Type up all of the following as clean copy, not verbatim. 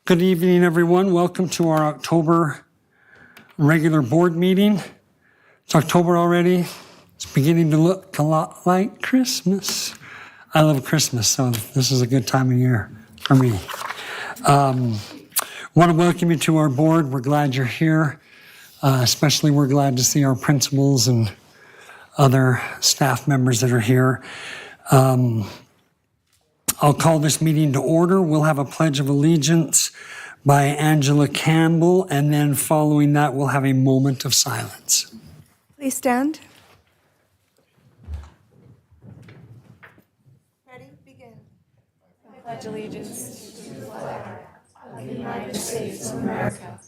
Good evening, everyone. Welcome to our October regular board meeting. It's October already. It's beginning to look a lot like Christmas. I love Christmas, so this is a good time of year for me. Want to welcome you to our board. We're glad you're here. Especially we're glad to see our principals and other staff members that are here. I'll call this meeting to order. We'll have a Pledge of Allegiance by Angela Campbell, and then following that, we'll have a moment of silence. Please stand. Ready? Begin. I pledge allegiance to the flag of the United States of America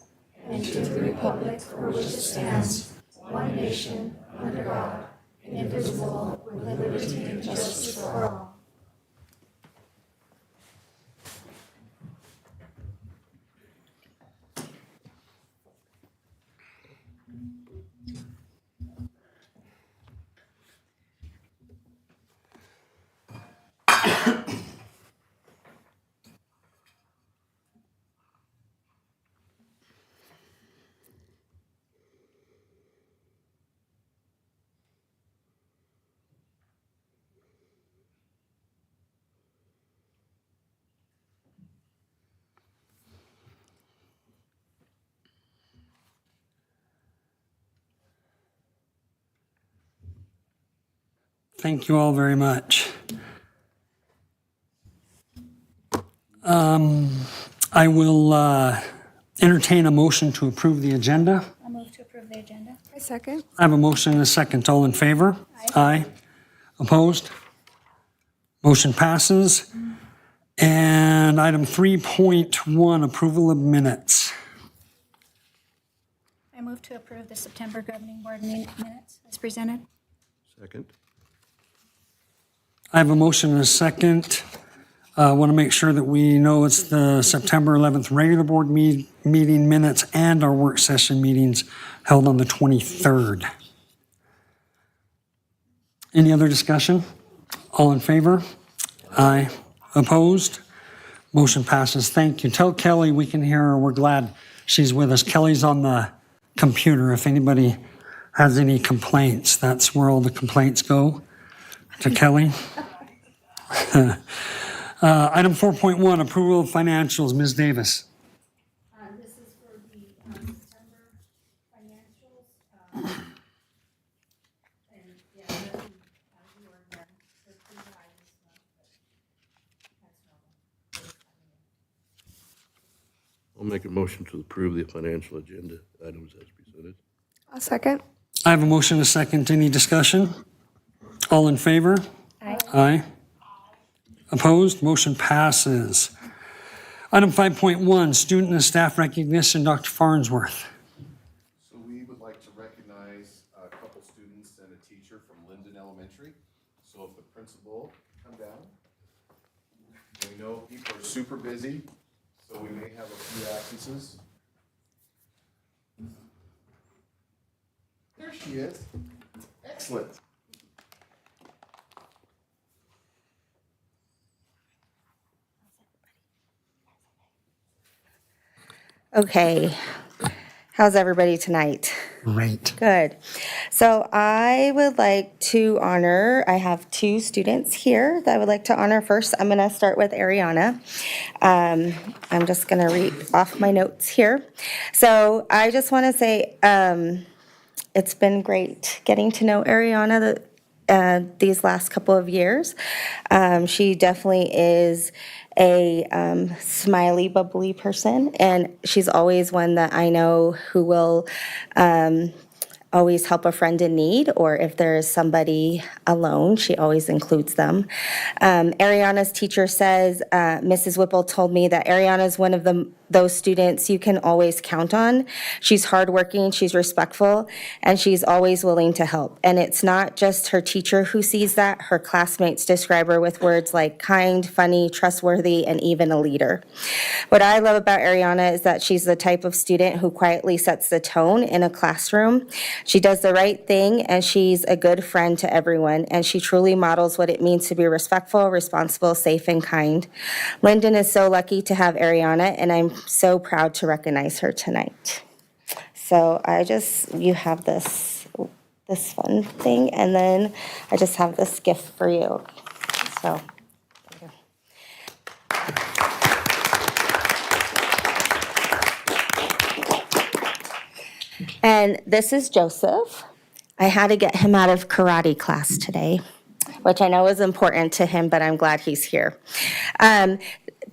and to the republic for which it stands, one nation, under God, indivisible, with liberty and justice for all. Thank you all very much. I will entertain a motion to approve the agenda. I move to approve the agenda. I second. I have a motion and a second. All in favor? Aye. Opposed? Motion passes. And item 3.1, approval of minutes. I move to approve the September governing board minutes as presented. Second. I have a motion and a second. I want to make sure that we know it's the September 11th regular board meeting minutes and our work session meetings held on the 23rd. Any other discussion? All in favor? Aye. Opposed? Motion passes. Thank you. Tell Kelly we can hear her. We're glad she's with us. Kelly's on the computer. If anybody has any complaints, that's where all the complaints go, to Kelly. Item 4.1, approval of financials. Ms. Davis. This is for the September financials. And yeah, nothing out of the ordinary. They're pretty high this month, but that's normal. I'll make a motion to approve the financial agenda items as presented. I'll second. I have a motion and a second. Any discussion? All in favor? Aye. Aye. Opposed? Motion passes. Item 5.1, student and staff recognition. Dr. Farnsworth. So we would like to recognize a couple students and a teacher from Linden Elementary. So if the principal come down. We know people are super busy, so we may have a few absences. There she is. Excellent. Okay, how's everybody tonight? Great. Good. So I would like to honor, I have two students here that I would like to honor first. I'm going to start with Ariana. I'm just going to read off my notes here. So I just want to say it's been great getting to know Ariana these last couple of years. She definitely is a smiley, bubbly person, and she's always one that I know who will always help a friend in need, or if there is somebody alone, she always includes them. Ariana's teacher says, Mrs. Whipple told me that Ariana is one of those students you can always count on. She's hardworking, she's respectful, and she's always willing to help. And it's not just her teacher who sees that. Her classmates describe her with words like kind, funny, trustworthy, and even a leader. What I love about Ariana is that she's the type of student who quietly sets the tone in a classroom. She does the right thing, and she's a good friend to everyone, and she truly models what it means to be respectful, responsible, safe, and kind. Linden is so lucky to have Ariana, and I'm so proud to recognize her tonight. So you have this fun thing, and then I just have this gift for you. So. And this is Joseph. I had to get him out of karate class today, which I know is important to him, but I'm glad he's here.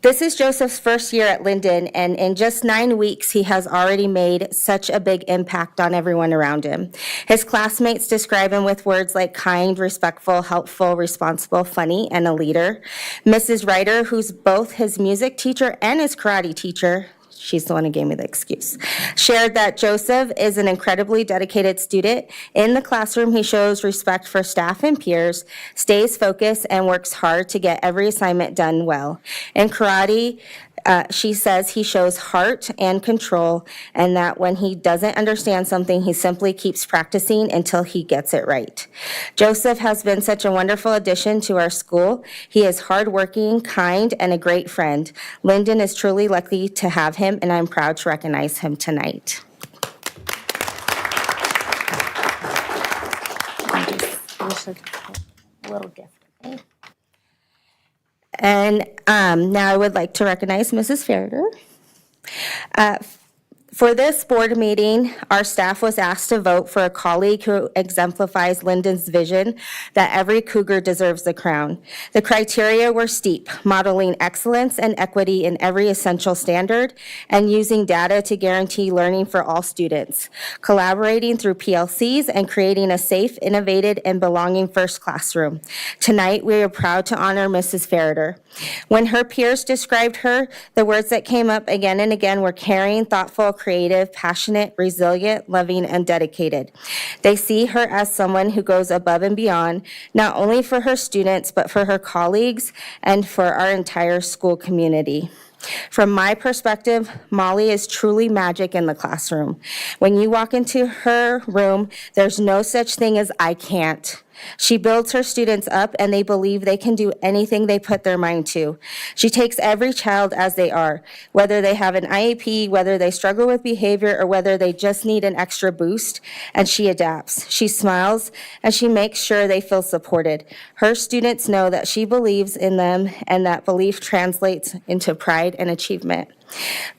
This is Joseph's first year at Linden, and in just 9 weeks, he has already made such a big impact on everyone around him. His classmates describe him with words like kind, respectful, helpful, responsible, funny, and a leader. Mrs. Ryder, who's both his music teacher and his karate teacher, she's the one who gave me the excuse, shared that Joseph is an incredibly dedicated student. In the classroom, he shows respect for staff and peers, stays focused, and works hard to get every assignment done well. In karate, she says he shows heart and control, and that when he doesn't understand something, he simply keeps practicing until he gets it right. Joseph has been such a wonderful addition to our school. He is hardworking, kind, and a great friend. Linden is truly lucky to have him, and I'm proud to recognize him tonight. Just a little gift. Okay? And now I would like to recognize Mrs. Farrader. For this board meeting, our staff was asked to vote for a colleague who exemplifies Linden's vision that every Cougar deserves the crown. The criteria were steep, modeling excellence and equity in every essential standard, and using data to guarantee learning for all students, collaborating through PLCs, and creating a safe, innovative, and belonging first classroom. Tonight, we are proud to honor Mrs. Farrader. When her peers described her, the words that came up again and again were caring, thoughtful, creative, passionate, resilient, loving, and dedicated. They see her as someone who goes above and beyond, not only for her students, but for her colleagues and for our entire school community. From my perspective, Molly is truly magic in the classroom. When you walk into her room, there's no such thing as I can't. She builds her students up, and they believe they can do anything they put their mind to. She takes every child as they are, whether they have an IEP, whether they struggle with behavior, or whether they just need an extra boost, and she adapts. She smiles, and she makes sure they feel supported. Her students know that she believes in them, and that belief translates into pride and achievement.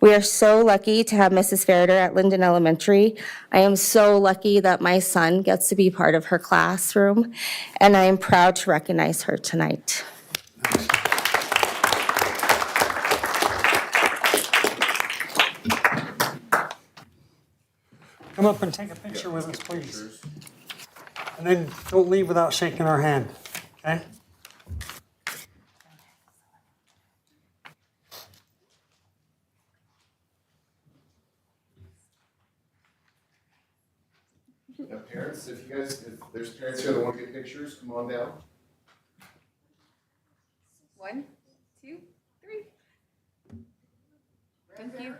We are so lucky to have Mrs. Farrader at Linden Elementary. I am so lucky that my son gets to be part of her classroom, and I am proud to recognize her tonight. Come up and take a picture with us, please. And then don't leave without shaking our hand, okay? Now, parents, if there's parents here that want to get pictures, come on down. 1, 2, 3. Thank you.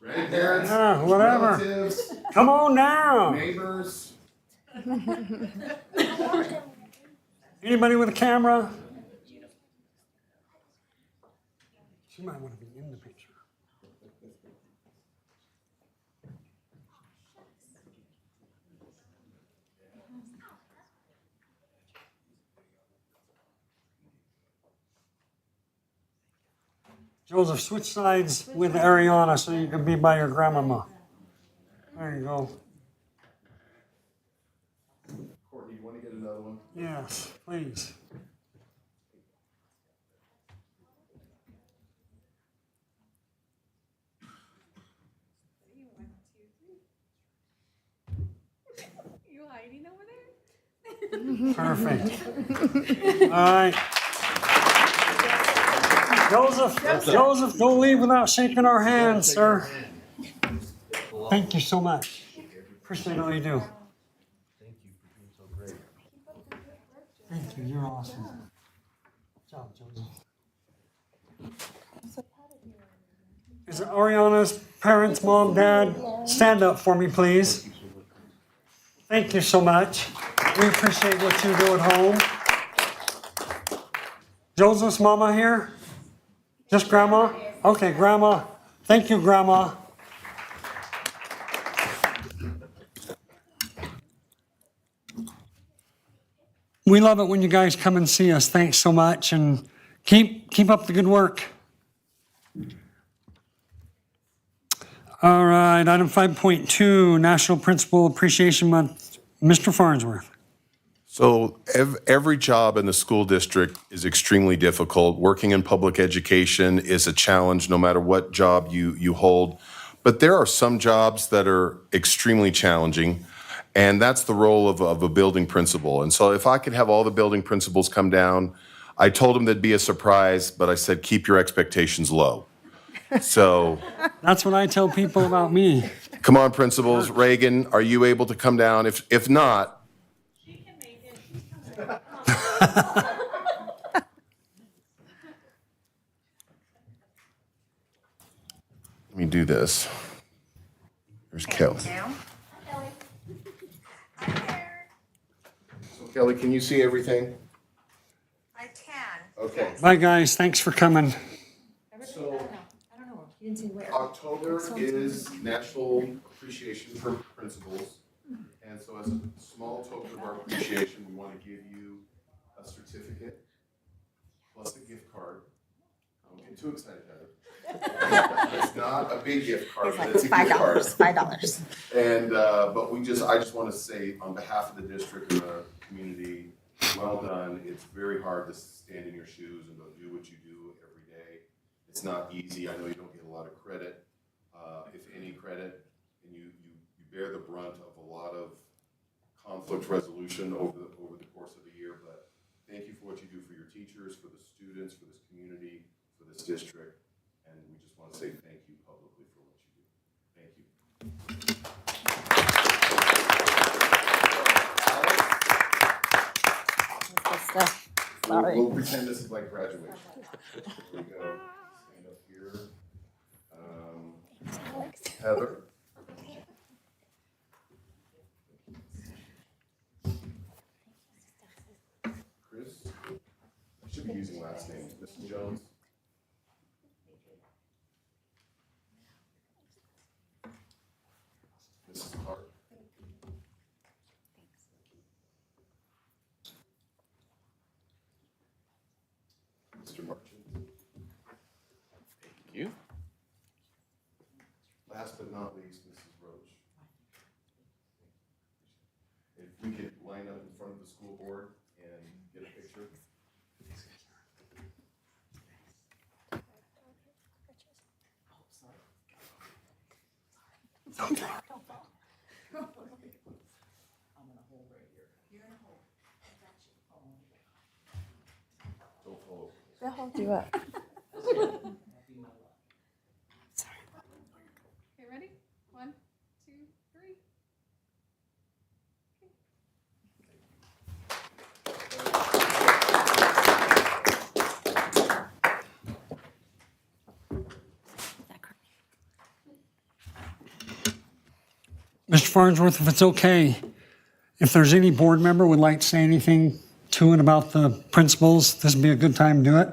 Grandparents, Yeah, whatever. relatives, Come on down. neighbors. Anybody with a camera? She might want to be in the picture. Joseph, switch sides with Ariana so you can be by your grandmama. There you go. Courtney, you want to get another one? Yes, please. You hiding over there? Perfect. All right. Joseph, don't leave without shaking our hands, sir. Thank you so much. Appreciate all you do. Thank you for being so great. Thank you, you're awesome. Good job, Joseph. Is it Ariana's parents, mom, dad? Stand up for me, please. Thank you so much. We appreciate what you do at home. Joseph's mama here? Just grandma? Okay, grandma. Thank you, grandma. We love it when you guys come and see us. Thanks so much, and keep up the good work. All right, item 5.2, National Principal Appreciation Month. Mr. Farnsworth. So every job in the school district is extremely difficult. Working in public education is a challenge no matter what job you hold. But there are some jobs that are extremely challenging, and that's the role of a building principal. And so if I could have all the building principals come down, I told them there'd be a surprise, but I said, keep your expectations low. So That's what I tell people about me. come on, principals. Reagan, are you able to come down? If not, let me do this. There's Kelly. So Kelly, can you see everything? I can. Okay. Bye, guys. Thanks for coming. So October is National Appreciation for Principals. And so as a small token of our appreciation, we want to give you a certificate plus a gift card. Don't get too excited, Heather. It's not a big gift card, but it's a gift card. $5. And, but I just want to say on behalf of the district and the community, well done. It's very hard to stand in your shoes and to do what you do every day. It's not easy. I know you don't get a lot of credit, if any credit, and you bear the brunt of a lot of conflict resolution over the course of the year. But thank you for what you do for your teachers, for the students, for this community, for this district. And we just want to say thank you publicly for what you do. Thank you. Sorry. We'll pretend this is like graduation. Here we go. Stand up here. Heather. Chris. I should be using last names. Mrs. Jones. Mrs. Hart. Mr. Marchant. Thank you. Last but not least, Mrs. Roach. If we could line up in front of the school board and get a picture. Don't fall over. They'll hold you up. Okay, ready? 1, 2, 3. Mr. Farnsworth, if it's okay, if there's any board member would like to say anything to it about the principals, this would be a good time to do it.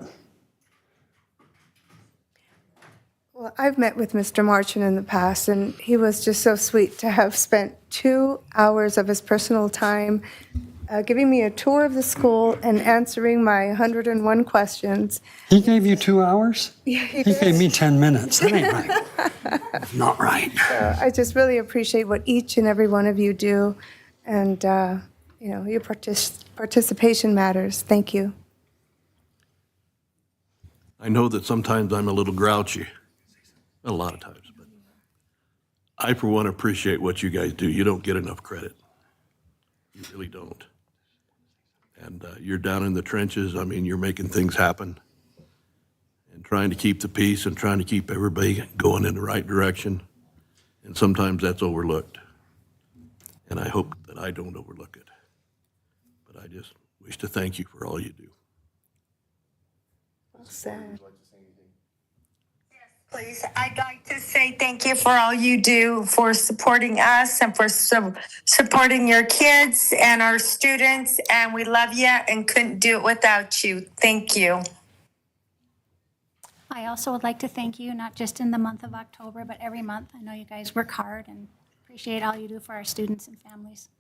Well, I've met with Mr. Marchant in the past, and he was just so sweet to have spent 2 hours of his personal time giving me a tour of the school and answering my 101 questions. He gave you 2 hours? Yeah, he He did. gave me 10 minutes. That ain't right. Not right. I just really appreciate what each and every one of you do, and your participation matters. Thank you. I know that sometimes I'm a little grouchy, a lot of times, but I, for one, appreciate what you guys do. You don't get enough credit. You really don't. And you're down in the trenches. I mean, you're making things happen and trying to keep the peace and trying to keep everybody going in the right direction. And sometimes that's overlooked. And I hope that I don't overlook it. But I just wish to thank you for all you do. Well said. Would you like to say anything? Please, I'd like to say thank you for all you do for supporting us and for supporting your kids and our students. And we love you and couldn't do it without you. Thank you. I also would like to thank you, not just in the month of October, but every month. I know you guys work hard and appreciate all you do for our students and families.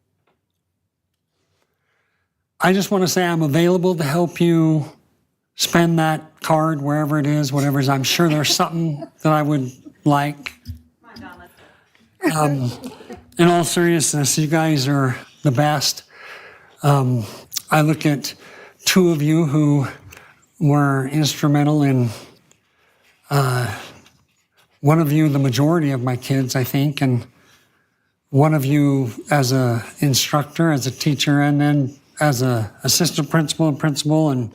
I just want to say I'm available to help you spend that card wherever it is, whatever it is. I'm sure there's something that I would like. In all seriousness, you guys are the best. I look at two of you who were instrumental in one of you, the majority of my kids, I think, and one of you as a instructor, as a teacher, and then as a assistant principal and principal. And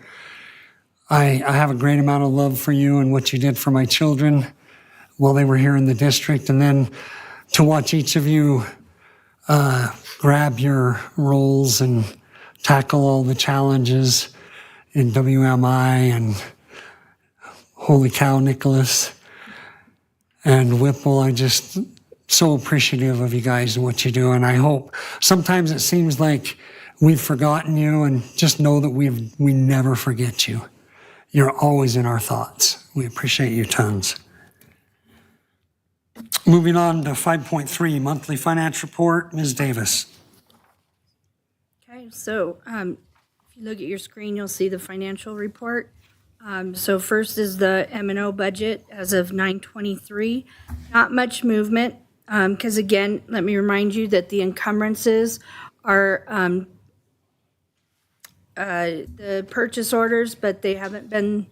I have a great amount of love for you and what you did for my children while they were here in the district. And then to watch each of you grab your roles and tackle all the challenges in WMI and Holy Cow, Nicholas and Whipple. I just so appreciative of you guys and what you do. And I hope sometimes it seems like we've forgotten you, and just know that we never forget you. You're always in our thoughts. We appreciate you tons. Moving on to 5.3, monthly finance report, Ms. Davis. Okay, so if you look at your screen, you'll see the financial report. So first is the M&O budget as of 9/23. Not much movement, because again, let me remind you that the encumbrances are the purchase orders, but they haven't been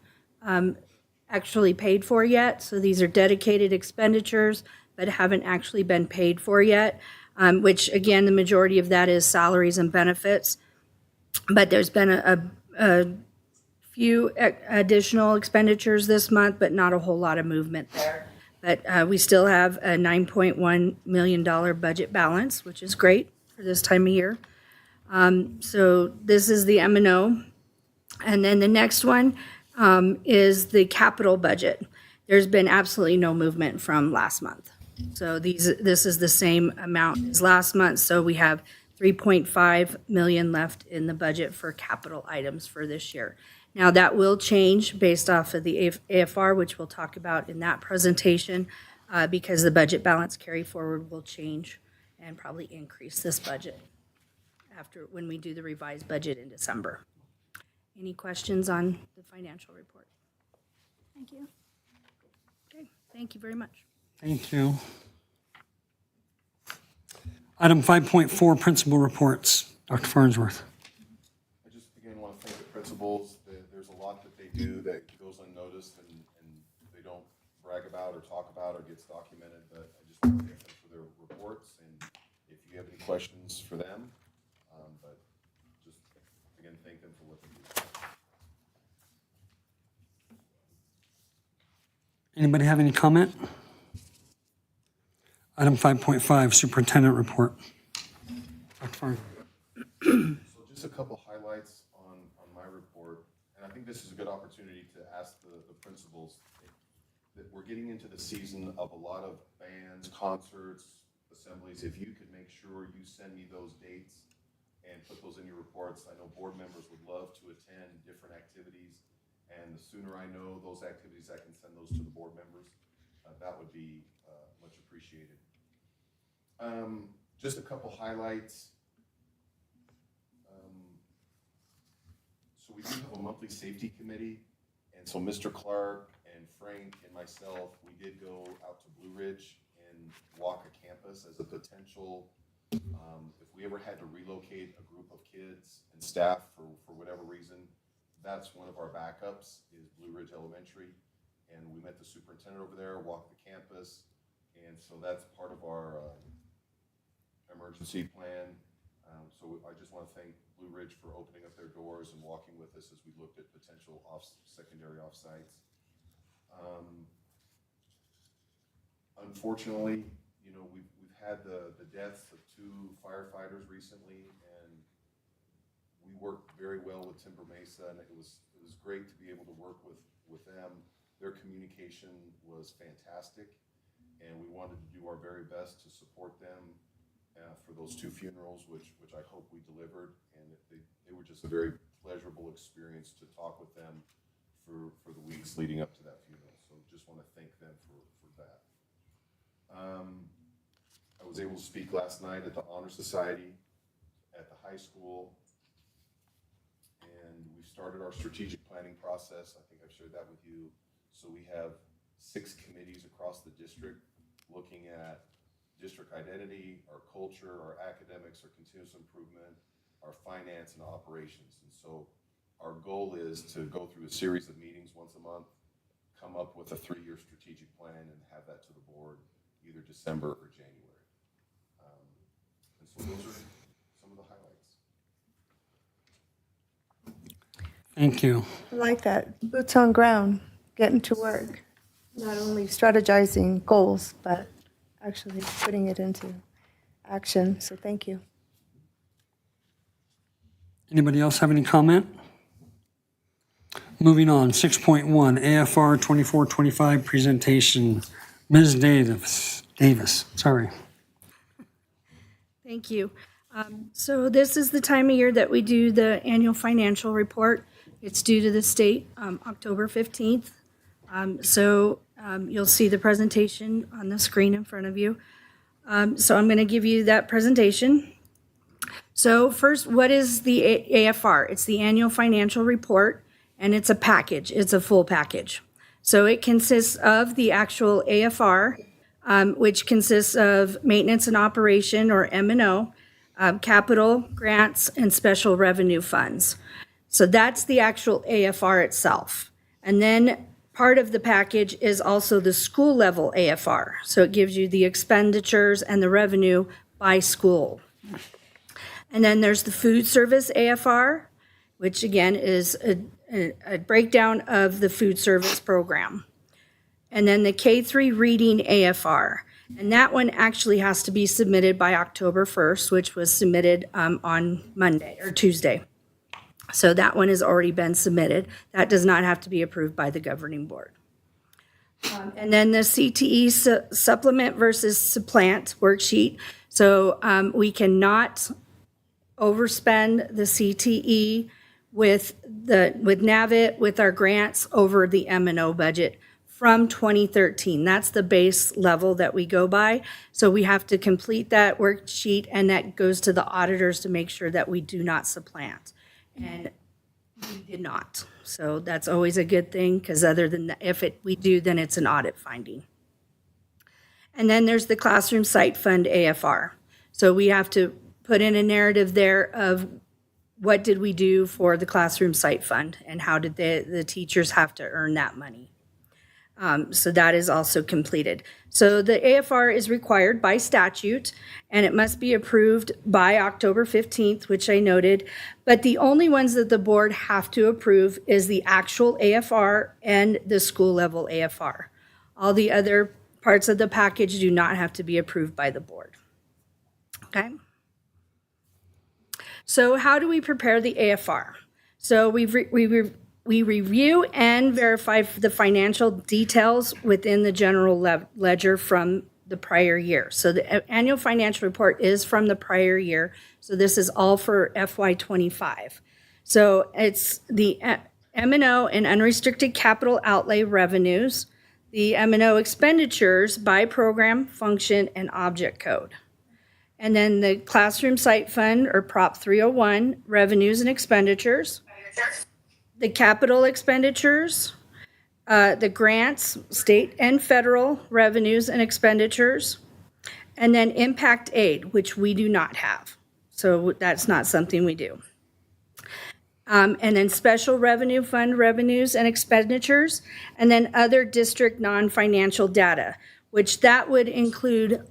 actually paid for yet. So these are dedicated expenditures, but haven't actually been paid for yet, which again, the majority of that is salaries and benefits. But there's been a few additional expenditures this month, but not a whole lot of movement there. But we still have a $9.1 million budget balance, which is great for this time of year. So this is the M&O. And then the next one is the capital budget. There's been absolutely no movement from last month. So this is the same amount as last month. So we have 3.5 million left in the budget for capital items for this year. Now that will change based off of the AFR, which we'll talk about in that presentation, because the budget balance carry forward will change and probably increase this budget when we do the revised budget in December. Any questions on the financial report? Thank you. Okay, thank you very much. Thank you. Item 5.4, principal reports. Dr. Farnsworth. I just again want to thank the principals. There's a lot that they do that goes unnoticed and they don't brag about or talk about or gets documented, but I just want to thank them for their reports, and if you have any questions for them, but just again, thank them for what they do. Anybody have any comment? Item 5.5, superintendent report. Dr. Farnsworth. So just a couple highlights on my report, and I think this is a good opportunity to ask the principals that we're getting into the season of a lot of bands, concerts, assemblies. If you could make sure you send me those dates and put those in your reports. I know board members would love to attend different activities, and the sooner I know those activities, I can send those to the board members. That would be much appreciated. Just a couple highlights. So we do have a monthly safety committee, and so Mr. Clark and Frank and myself, we did go out to Blue Ridge and walk a campus as a potential, if we ever had to relocate a group of kids and staff for whatever reason, that's one of our backups is Blue Ridge Elementary. And we met the superintendent over there, walked the campus, and so that's part of our emergency plan. So I just want to thank Blue Ridge for opening up their doors and walking with us as we looked at potential secondary offsites. Unfortunately, you know, we've had the deaths of 2 firefighters recently, and we worked very well with Timber Mesa, and it was great to be able to work with them. Their communication was fantastic, and we wanted to do our very best to support them for those 2 funerals, which I hope we delivered. And they were just a very pleasurable experience to talk with them for the weeks leading up to that funeral. So just want to thank them for that. I was able to speak last night at the Honor Society at the high school, and we've started our strategic planning process. I think I've shared that with you. So we have 6 committees across the district looking at district identity, our culture, our academics, our continuous improvement, our finance and operations. And so our goal is to go through a series of meetings once a month, come up with a 3-year strategic plan, and have that to the board either December or January. And so those are some of the highlights. Thank you. I like that. Boots on ground, getting to work. Not only strategizing goals, but actually putting it into action. So thank you. Anybody else have any comment? Moving on, 6.1, AFR 2425 presentation. Ms. Davis, sorry. Thank you. So this is the time of year that we do the annual financial report. It's due to the state October 15th. You'll see the presentation on the screen in front of you. So I'm going to give you that presentation. So first, what is the AFR? It's the annual financial report, and it's a package. It's a full package. So it consists of the actual AFR, which consists of maintenance and operation, or M&O, capital, grants, and special revenue funds. So that's the actual AFR itself. And then part of the package is also the school level AFR. So it gives you the expenditures and the revenue by school. And then there's the food service AFR, which again is a breakdown of the food service program. And then the K-3 reading AFR. And that one actually has to be submitted by October 1st, which was submitted on Monday or Tuesday. So that one has already been submitted. That does not have to be approved by the governing board. And then the CTE supplement versus supplant worksheet. So we cannot overspend the CTE with NAVIT, with our grants over the M&O budget from 2013. That's the base level that we go by. So we have to complete that worksheet, and that goes to the auditors to make sure that we do not supplant. And we did not. So that's always a good thing, because other than that, if we do, then it's an audit finding. And then there's the classroom site fund AFR. So we have to put in a narrative there of what did we do for the classroom site fund, and how did the teachers have to earn that money. So that is also completed. So the AFR is required by statute, and it must be approved by October 15th, which I noted. But the only ones that the board have to approve is the actual AFR and the school level AFR. All the other parts of the package do not have to be approved by the board. Okay? So how do we prepare the AFR? So we review and verify the financial details within the general ledger from the prior year. So the annual financial report is from the prior year. So this is all for FY25. So it's the M&O and unrestricted capital outlay revenues, the M&O expenditures by program, function, and object code. And then the classroom site fund, or Prop 301, revenues and expenditures, the capital expenditures, the grants, state and federal revenues and expenditures, and then impact aid, which we do not have. So that's not something we do. And then special revenue fund revenues and expenditures, and then other district non-financial data, which that would include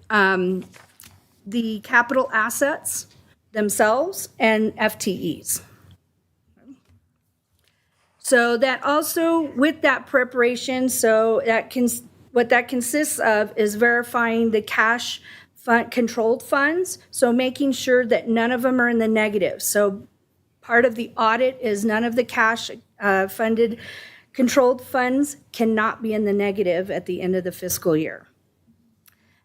the capital assets themselves and FTEs. So that also, with that preparation, so that what that consists of is verifying the cash fund, controlled funds, so making sure that none of them are in the negative. So part of the audit is none of the cash funded controlled funds cannot be in the negative at the end of the fiscal year.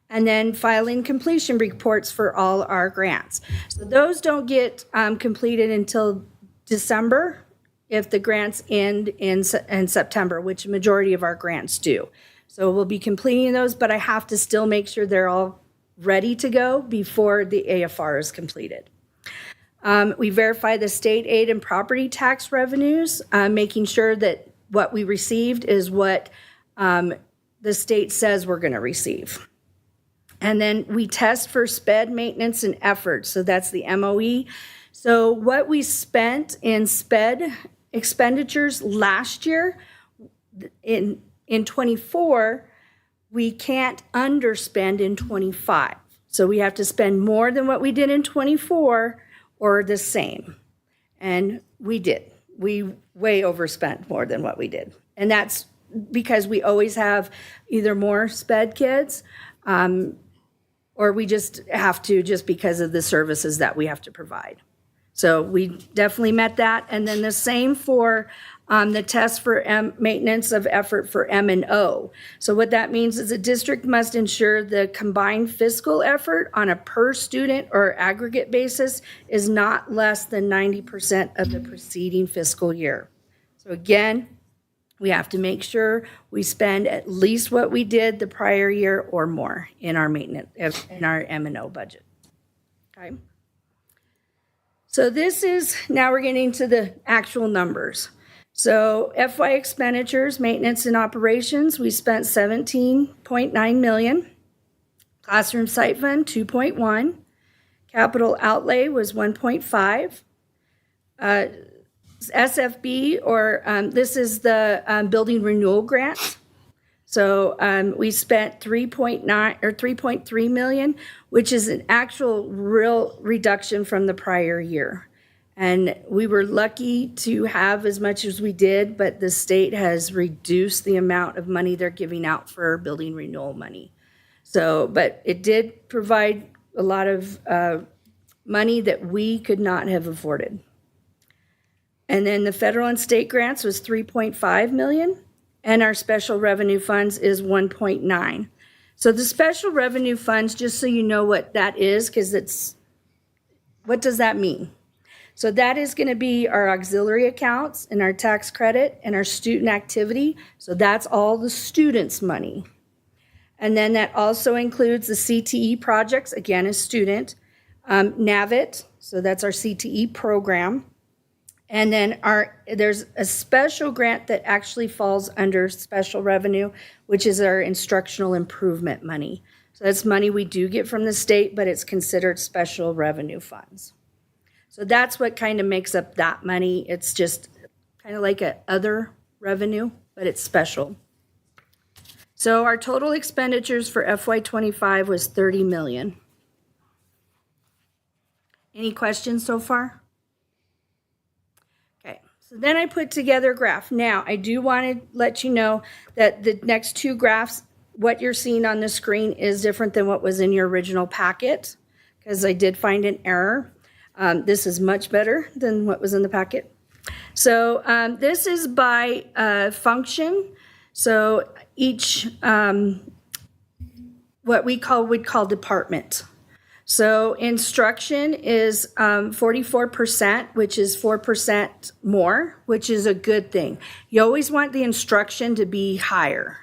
And then filing completion reports for all our grants. So those don't get completed until December if the grants end in September, which a majority of our grants do. So we'll be completing those, but I have to still make sure they're all ready to go before the AFR is completed. We verify the state aid and property tax revenues, making sure that what we received is what the state says we're going to receive. And then we test for SPED maintenance and effort. So that's the MOE. So what we spent in SPED expenditures last year in 24, we can't underspend in 25. So we have to spend more than what we did in 24 or the same. And we did. We way overspent more than what we did. And that's because we always have either more SPED kids, or we just have to just because of the services that we have to provide. So we definitely met that. And then the same for the test for maintenance of effort for M&O. So what that means is a district must ensure the combined fiscal effort on a per student or aggregate basis is not less than 90% of the preceding fiscal year. So again, we have to make sure we spend at least what we did the prior year or more in our maintenance, in our M&O budget. Okay. So this is, now we're getting to the actual numbers. So FY expenditures, maintenance and operations, we spent $17.9 million. Classroom site fund, 2.1. Capital outlay was 1.5. SFB, or this is the building renewal grant. So we spent 3.9 or 3.3 million, which is an actual real reduction from the prior year. And we were lucky to have as much as we did, but the state has reduced the amount of money they're giving out for building renewal money. So, but it did provide a lot of money that we could not have afforded. And then the federal and state grants was 3.5 million, and our special revenue funds is 1.9. So the special revenue funds, just so you know what that is, because it's, what does that mean? So that is going to be our auxiliary accounts and our tax credit and our student activity. So that's all the students' money. And then that also includes the CTE projects, again, a student, NAVIT, so that's our CTE program. And then there's a special grant that actually falls under special revenue, which is our instructional improvement money. So that's money we do get from the state, but it's considered special revenue funds. So that's what kind of makes up that money. It's just kind of like a other revenue, but it's special. So our total expenditures for FY25 was 30 million. Any questions so far? Okay, so then I put together a graph. Now, I do want to let you know that the next two graphs, what you're seeing on the screen is different than what was in your original packet, because I did find an error. This is much better than what was in the packet. So this is by function. So each, what we would call department. So instruction is 44%, which is 4% more, which is a good thing. You always want the instruction to be higher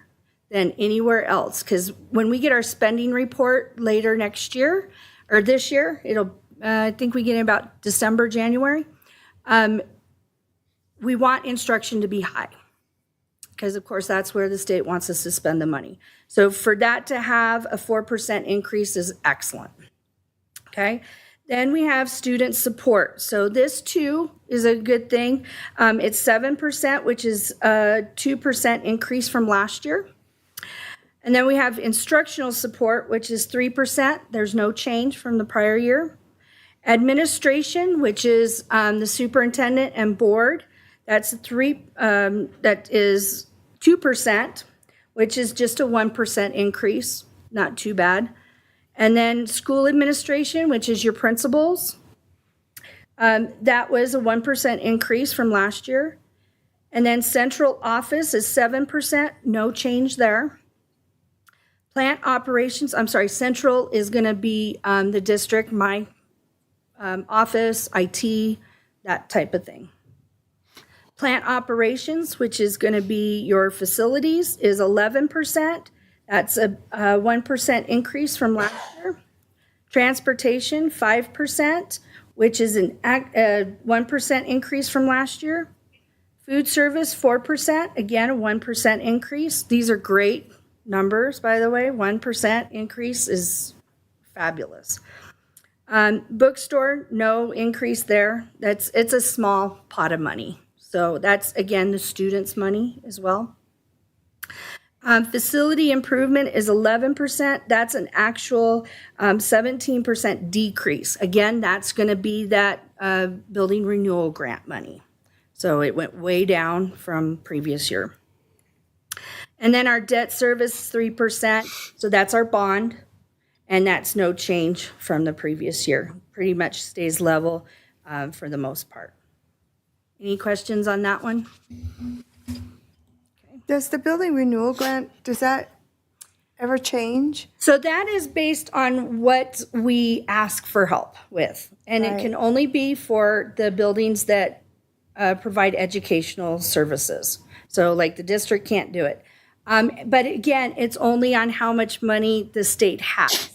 than anywhere else, because when we get our spending report later next year, or this year, I think we get in about December, January, we want instruction to be high, because of course that's where the state wants us to spend the money. So for that to have a 4% increase is excellent. Okay, then we have student support. So this too is a good thing. It's 7%, which is a 2% increase from last year. And then we have instructional support, which is 3%. There's no change from the prior year. Administration, which is the superintendent and board, that is 2%, which is just a 1% increase, not too bad. And then school administration, which is your principals, that was a 1% increase from last year. And then central office is 7%, no change there. Plant operations, I'm sorry, central is going to be the district, my office, IT, that type of thing. Plant operations, which is going to be your facilities, is 11%. That's a 1% increase from last year. Transportation, 5%, which is a 1% increase from last year. Food service, 4%, again, a 1% increase. These are great numbers, by the way. 1% increase is fabulous. Bookstore, no increase there. It's a small pot of money. So that's, again, the students' money as well. Facility improvement is 11%. That's an actual 17% decrease. Again, that's going to be that building renewal grant money. So it went way down from previous year. And then our debt service, 3%. So that's our bond. And that's no change from the previous year. Pretty much stays level for the most part. Any questions on that one? Does the building renewal grant, does that ever change? So that is based on what we ask for help with. And it can only be for the buildings that provide educational services. So like the district can't do it. But again, it's only on how much money the state has.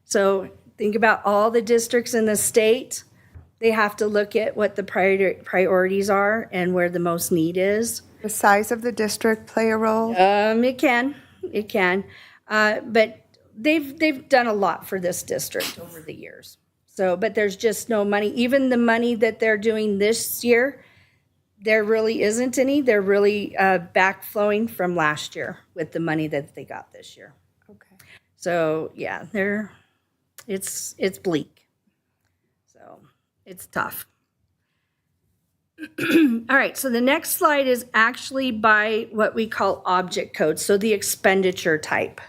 So think about all the districts in the state. They have to look at what the priorities are and where the most need is. The size of the district play a role? It can. But they've done a lot for this district over the years. So, but there's just no money. Even the money that they're doing this year, there really isn't any. They're really backflowing from last year with the money that they got this year. Okay. So yeah, it's bleak. So it's tough. All right, so the next slide is actually by what we call object codes, so the expenditure type.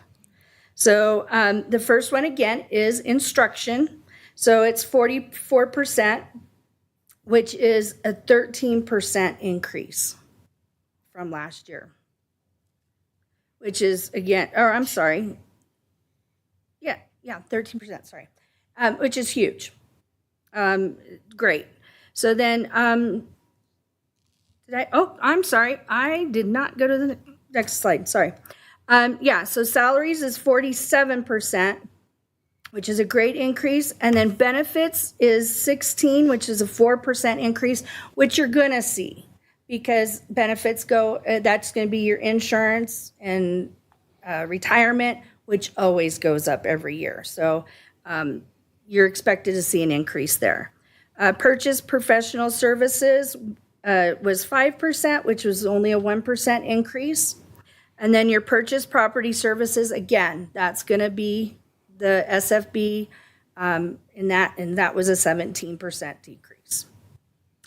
So the first one, again, is instruction. So it's 44%, which is a 13% increase from last year. Which is, again, or I'm sorry. Yeah, 13%, sorry. Which is huge. Great. So then, I'm sorry. I did not go to the next slide. Sorry. So salaries is 47%, which is a great increase. And then benefits is 16, which is a 4% increase, which you're going to see because benefits go, that's going to be your insurance and retirement, which always goes up every year. So you're expected to see an increase there. Purchase professional services was 5%, which was only a 1% increase. And then your purchase property services, again, that's going to be the SFB, and that was a 17% decrease.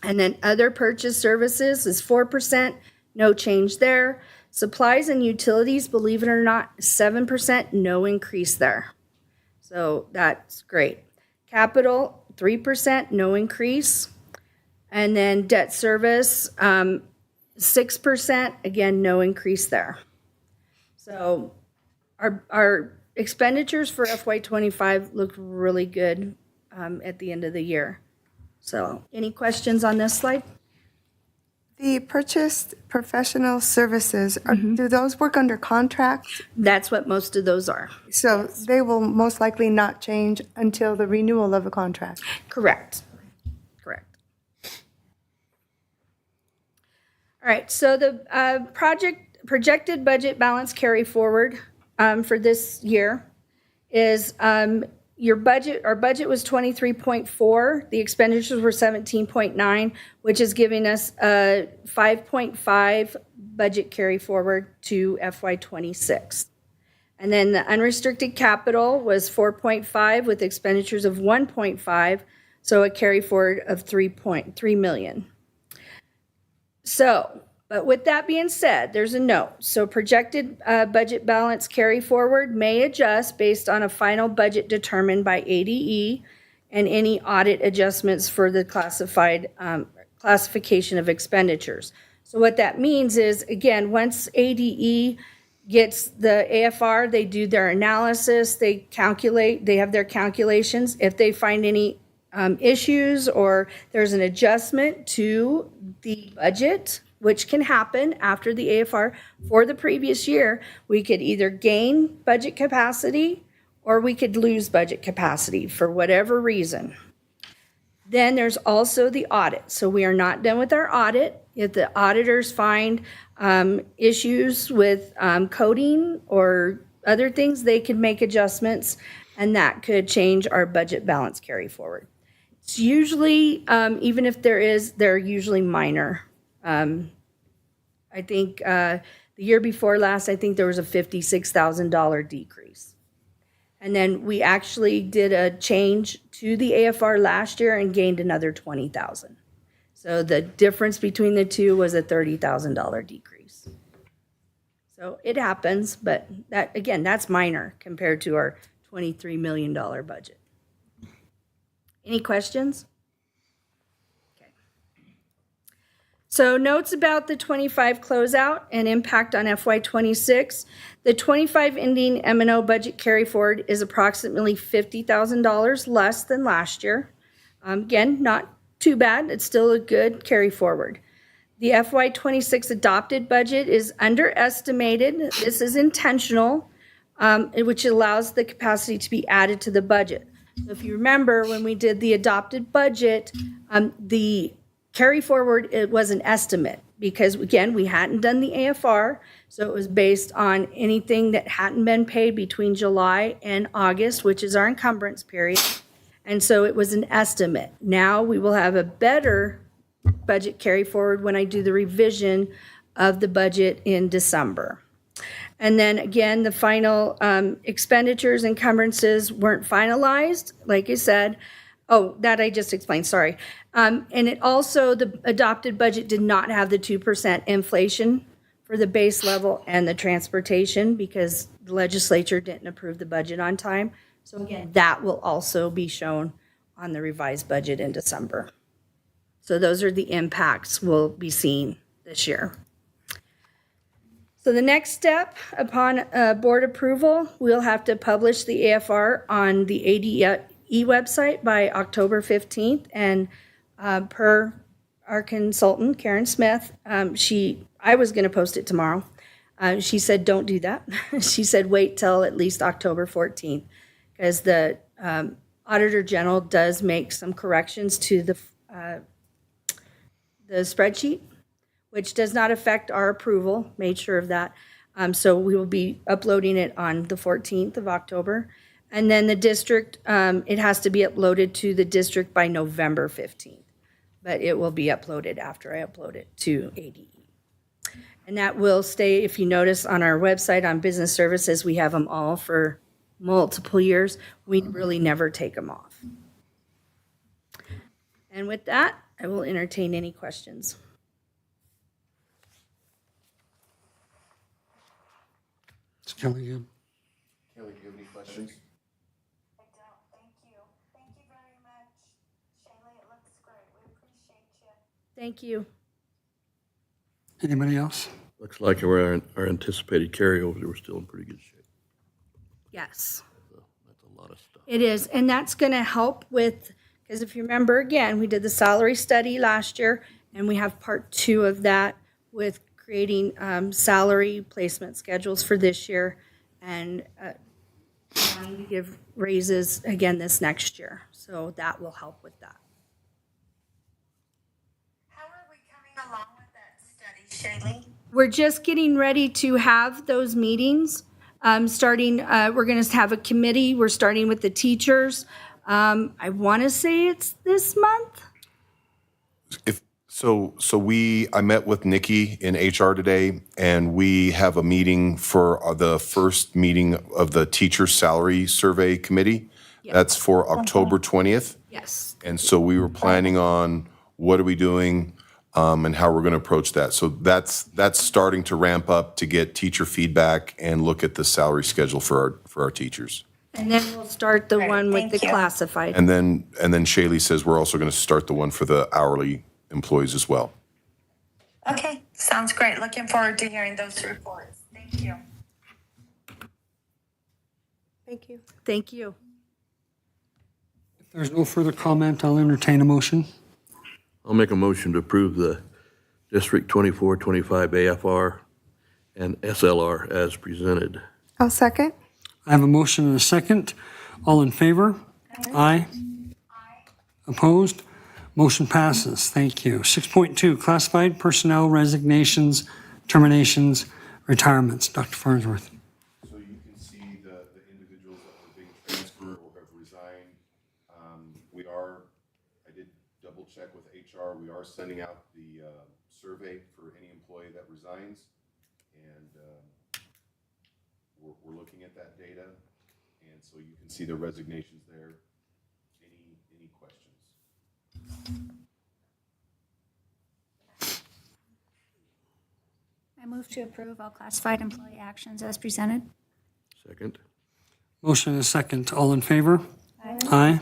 And then other purchase services is 4%, no change there. Supplies and utilities, believe it or not, 7%, no increase there. So that's great. Capital, 3%, no increase. And then debt service, 6%, again, no increase there. So our expenditures for FY25 looked really good at the end of the year. So any questions on this slide? The purchased professional services, do those work under contract? That's what most of those are. So they will most likely not change until the renewal of a contract? Correct. All right, so the projected budget balance carry forward for this year is our budget was 23.4, the expenditures were 17.9, which is giving us a 5.5 budget carry forward to FY26. And then the unrestricted capital was 4.5 with expenditures of 1.5, so a carry forward of 3.3 million. So, but with that being said, there's a note. So projected budget balance carry forward may adjust based on a final budget determined by ADE and any audit adjustments for the classification of expenditures. So what that means is, again, once ADE gets the AFR, they do their analysis, they calculate, they have their calculations. If they find any issues or there's an adjustment to the budget, which can happen after the AFR for the previous year, we could either gain budget capacity or we could lose budget capacity for whatever reason. Then there's also the audit. So we are not done with our audit. If the auditors find issues with coding or other things, they can make adjustments, and that could change our budget balance carry forward. It's usually, even if they're usually minor. I think the year before last, I think there was a $56,000 decrease. And then we actually did a change to the AFR last year and gained another $20,000. So the difference between the two was a $30,000 decrease. So it happens, but that, again, that's minor compared to our $23 million budget. Any questions? Okay. So notes about the 25 closeout and impact on FY26. The 25 ending M&O budget carry forward is approximately $50,000 less than last year. Again, not too bad. It's still a good carry forward. The FY26 adopted budget is underestimated. This is intentional, which allows the capacity to be added to the budget. So if you remember, when we did the adopted budget, the carry forward, it was an estimate because, again, we hadn't done the AFR, so it was based on anything that hadn't been paid between July and August, which is our encumbrance period. And so it was an estimate. Now we will have a better budget carry forward when I do the revision of the budget in December. And then again, the final expenditures, encumbrances weren't finalized, like I said. Oh, that I just explained, sorry. And it also, the adopted budget did not have the 2% inflation for the base level and the transportation because the legislature didn't approve the budget on time. So again, that will also be shown on the revised budget in December. So those are the impacts we'll be seeing this year. So the next step, upon board approval, we'll have to publish the AFR on the ADE website by October 15th. And per our consultant, Karen Smith, I was going to post it tomorrow. She said, don't do that. She said, wait till at least October 14th, because the Auditor General does make some corrections to the spreadsheet, which does not affect our approval, made sure of that. So we will be uploading it on the 14th of October. And then the district, it has to be uploaded to the district by November 15th. But it will be uploaded after I upload it to ADE. And that will stay, if you notice on our website on business services, we have them all for multiple years. We really never take them off. And with that, I will entertain any questions. Is Kelly good? Kelly, do you have any questions? I don't, thank you. Thank you very much. Shaylee, it looks great. We appreciate you. Thank you. Anybody else? Looks like our anticipated carryovers, we're still in pretty good shape. Yes. So that's a lot of stuff. It is, and that's going to help with, because if you remember, again, we did the salary study last year, and we have part 2 of that with creating salary placement schedules for this year and wanting to give raises again this next year. So that will help with that. How are we coming along with that study, Shaylee? We're just getting ready to have those meetings. We're going to have a committee. We're starting with the teachers. I want to say it's this month. I met with Nikki in HR today, and we have a meeting for the first meeting of the teacher salary survey committee. Yep. That's for October 20th. Yes. And so we were planning on what are we doing and how we're going to approach that. So that's starting to ramp up to get teacher feedback and look at the salary schedule for our teachers. And then we'll start the one with the thank you. classified. And then Shaylee says we're also going to start the one for the hourly employees as well. Okay, Sounds great. Looking forward to hearing those reports. Thank you. Thank you. Thank you. If there's no further comment, I'll entertain a motion. I'll make a motion to approve the District 24-25 AFR and SLR as presented. I'll second. I have a motion and a second. All in favor? Aye. Opposed? Motion passes. Thank you. 6.2, classified personnel resignations, terminations, retirements. Dr. Farnsworth. So you can see the individuals that are being transferred or have resigned. I did double check with HR. We are sending out the survey for any employee that resigns. And we're looking at that data. And so you can see the resignations there. Any questions? I move to approve all classified employee actions as presented. Second. Motion and a second. All in favor? Aye.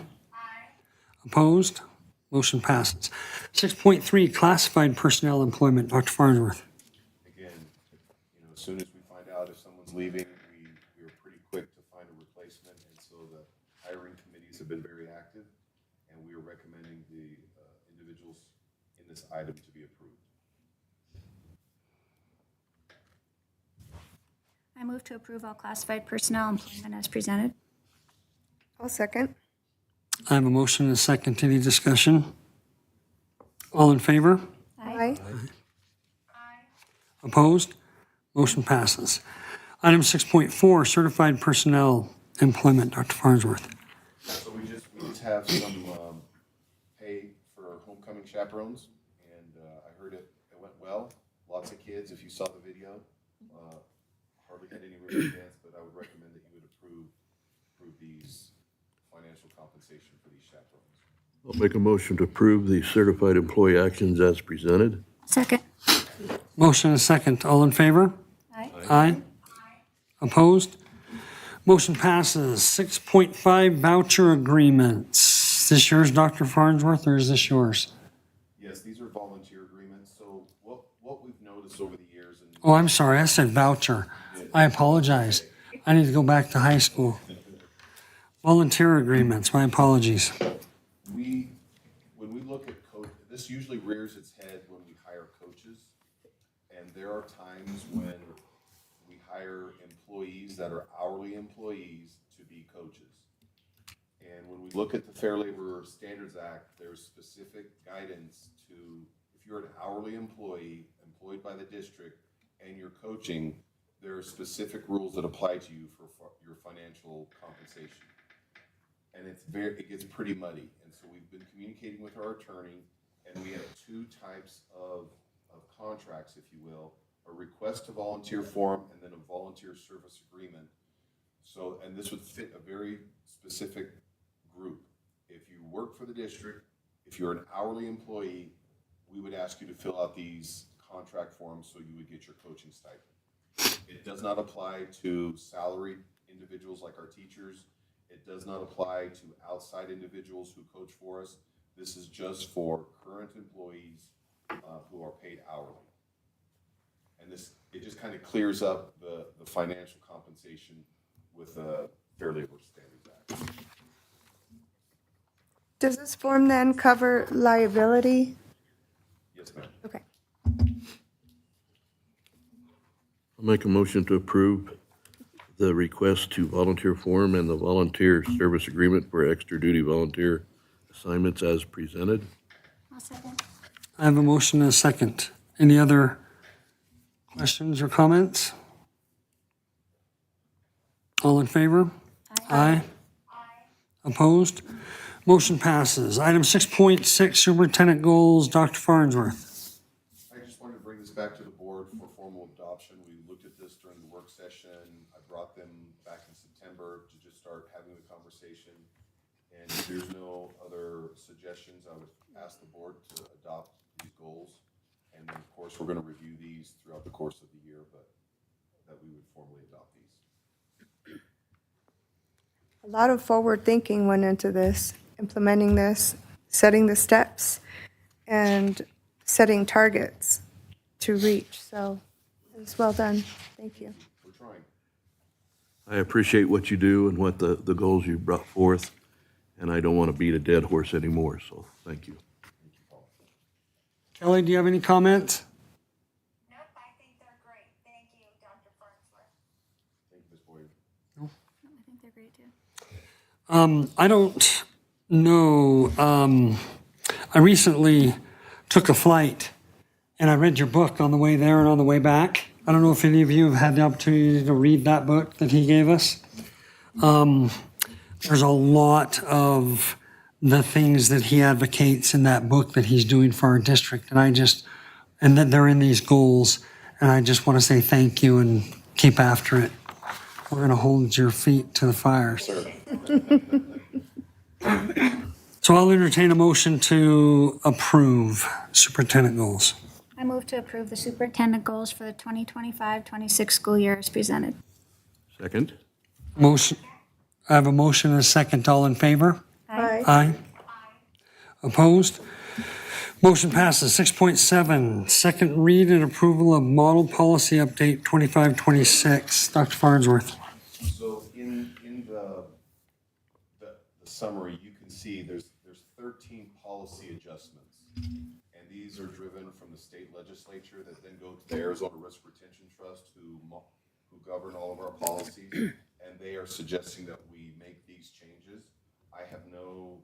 Opposed? Motion passes. 6.3, classified personnel employment. Dr. Farnsworth. Again, as soon as we find out if someone's leaving, we are pretty quick to find a replacement. And so the hiring committees have been very active, and we are recommending the individuals in this item to be approved. I move to approve all classified personnel employment as presented. I'll second. I have a motion and a second. Any discussion? All in favor? Aye. Opposed? Motion passes. Item 6.4, certified personnel employment. Dr. Farnsworth. So we just have some pay for homecoming chaperones, and I heard it went well. Lots of kids, if you saw the video, hardly had any ribbon dance, but I would recommend that you would approve these financial compensation for these chaperones. I'll make a motion to approve the certified employee actions as presented. Second. Motion and a second. All in favor? Aye. Aye. Opposed? Motion passes. 6.5, voucher agreements. Is this yours, Dr. Farnsworth, or is this yours? Yes, these are volunteer agreements. So what we've noticed over the years, and Oh, I'm sorry. I said voucher. I apologize. I need to go back to high school. Volunteer agreements. My apologies. when we look at this usually rears its head when we hire coaches. And there are times when we hire employees that are hourly employees to be coaches. And when we look at the Fair Labor Standards Act, there's specific guidance to, if you're an hourly employee employed by the district and you're coaching, there are specific rules that apply to you for your financial compensation. And it gets pretty muddy. And so we've been communicating with our attorney, and we have two types of contracts, if you will, a request to volunteer form and then a volunteer service agreement. So, and this would fit a very specific group. If you work for the district, if you're an hourly employee, we would ask you to fill out these contract forms so you would get your coaching stipend. It does not apply to salaried individuals like our teachers. It does not apply to outside individuals who coach for us. This is just for current employees who are paid hourly. And it just kind of clears up the financial compensation with the Fair Labor Standards Act. Does this form then cover liability? Yes, ma'am. Okay. I'll make a motion to approve the request to volunteer form and the volunteer service agreement for extra duty volunteer assignments as presented. I'll second. I have a motion and a second. Any other questions or comments? All in favor? Aye. Opposed? Motion passes. Item 6.6, superintendent goals. Dr. Farnsworth. I just wanted to bring this back to the board for formal adoption. We looked at this during the work session. I brought them back in September to just start having the conversation. And if there's no other suggestions, I would ask the board to adopt these goals. And then, of course, we're going to review these throughout the course of the year, but that we would formally adopt these. A lot of forward thinking went into this, implementing this, setting the steps, and setting targets to reach. So it was well done. Thank you. We're trying. I appreciate what you do and what the goals you brought forth, and I don't want to beat a dead horse anymore, so thank you. Kelly, do you have any comments? Nope, I think they're great. Thank you, Dr. Farnsworth. Thank you, Ms. Boyer. I think they're great too. I don't know. I recently took a flight and I read your book on the way there and on the way back. I don't know if any of you have had the opportunity to read that book that he gave us. There's a lot of the things that he advocates in that book that he's doing for our district. And that they're in these goals. And I just want to say thank you and keep after it. We're going to hold your feet to the fire. So I'll entertain a motion to approve superintendent goals. I move to approve the superintendent goals for the 2025-26 school year as presented. Second? Motion, I have a motion and a second. All in favor? Aye. Aye. Opposed? Motion passes. 6.7, second read and approval of model policy update 2526. Dr. Farnsworth. So in the summary, you can see there's 13 policy adjustments. And these are driven from the state legislature that then go to the Arizona Risk Retention Trust who govern all of our policies. And they are suggesting that we make these changes. I have no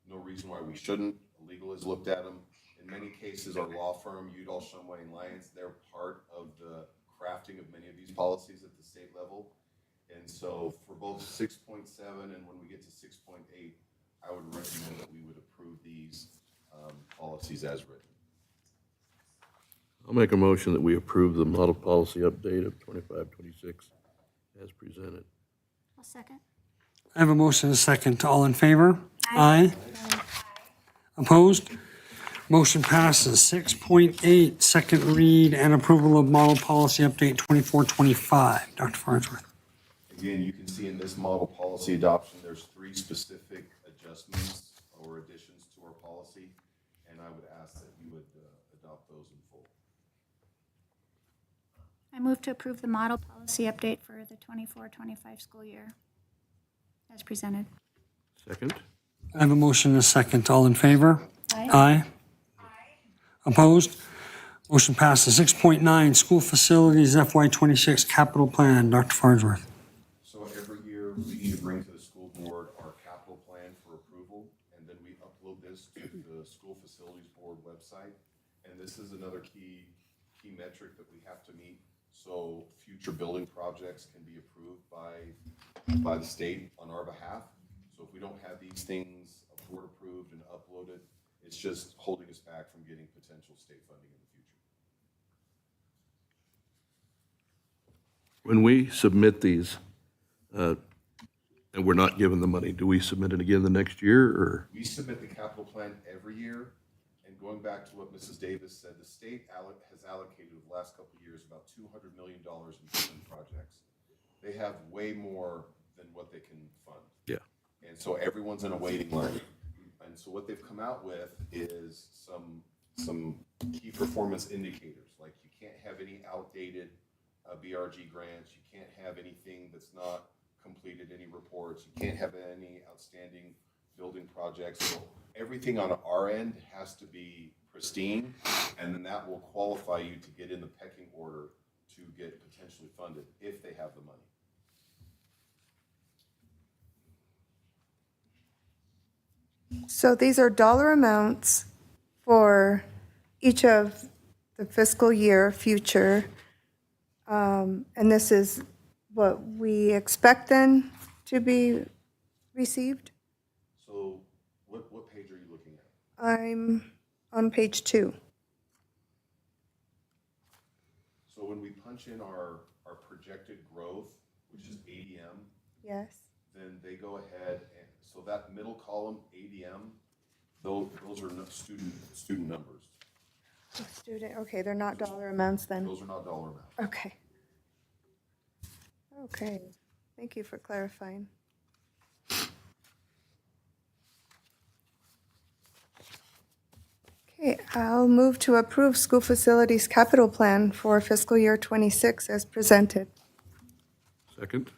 reason why we shouldn't. Legal has looked at them. In many cases, our law firm, Udall, Shumway, and Lyons, they're part of the crafting of many of these policies at the state level. And so for both 6.7 and when we get to 6.8, I would recommend that we would approve these policies as written. I'll make a motion that we approve the model policy update of 2526 as presented. I'll second. I have a motion and a second. All in favor? Aye. Opposed? Motion passes. 6.8, second read and approval of model policy update 2425. Dr. Farnsworth. Again, you can see in this model policy adoption, there's 3 specific adjustments or additions to our policy, and I would ask that you would adopt those in full. I move to approve the model policy update for the 24-25 school year as presented. Second? I have a motion and a second. All in favor? Aye. Opposed? Motion passes. 6.9, school facilities FY26 capital plan. Dr. Farnsworth. So every year, we need to bring to the school board our capital plan for approval, and then we upload this to the school facilities board website. And this is another key metric that we have to meet, so future building projects can be approved by the state on our behalf. So if we don't have these things board approved and uploaded, it's just holding us back from getting potential state funding in the future. When we submit these, and we're not given the money, do we submit it again the next year, or? We submit the capital plan every year, and going back to what Mrs. Davis said, the state has allocated over the last couple of years about $200 million in different projects. They have way more than what they can fund. Yeah. And so everyone's in a waiting line. And so what they've come out with is some key performance indicators, like you can't have any outdated BRG grants, you can't have anything that's not completed any reports, you can't have any outstanding building projects. So everything on our end has to be pristine, and then that will qualify you to get in the pecking order to get potentially funded if they have the money. So these are dollar amounts for each of the fiscal year future. And this is what we expect then to be received? So what page are you looking at? I'm on page 2. So when we punch in our projected growth, which is ADM, Yes. then they go ahead and, so that middle column, ADM, those are student numbers. Student, okay, they're not dollar amounts then. Those are not dollar amounts. Okay. Okay, thank you for clarifying. Okay, I'll move to approve school facilities capital plan for fiscal year 26 as presented. Second?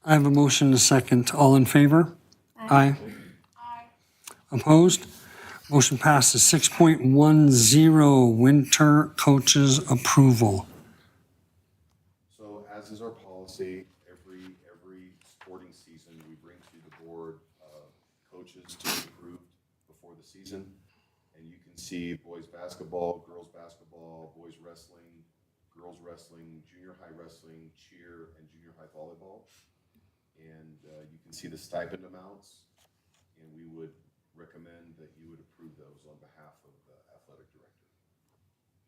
I have a motion and a second. All in favor? Aye. Opposed? Motion passes. 6.10, winter coaches approval. So as is our policy, every sporting season, we bring to the board coaches to be approved before the season. And you can see boys basketball, girls basketball, boys wrestling, girls wrestling, junior high wrestling, cheer, and junior high volleyball. And you can see the stipend amounts, and we would recommend that you would approve those on behalf of the athletic director.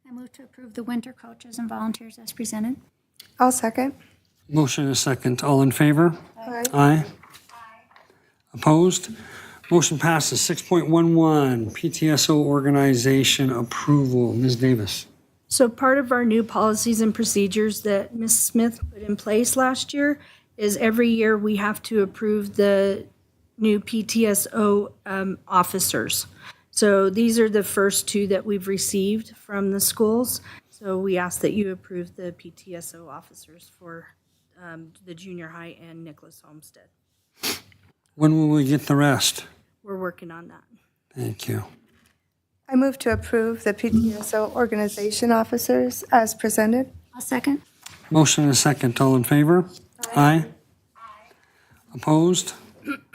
I move to approve the winter coaches and volunteers as presented. I'll second. Motion and a second. All in favor? Aye. Aye. Opposed? Motion passes. 6.11, PTSO organization approval. Ms. Davis. So part of our new policies and procedures that Ms. Smith put in place last year is every year we have to approve the new PTSO officers. So these are the first two that we've received from the schools. So we ask that you approve the PTSO officers for the junior high and Nicholas Homestead. When will we get the rest? We're working on that. Thank you. I move to approve the PTSO organization officers as presented. I'll second. Motion and a second. All in favor? Aye. Opposed?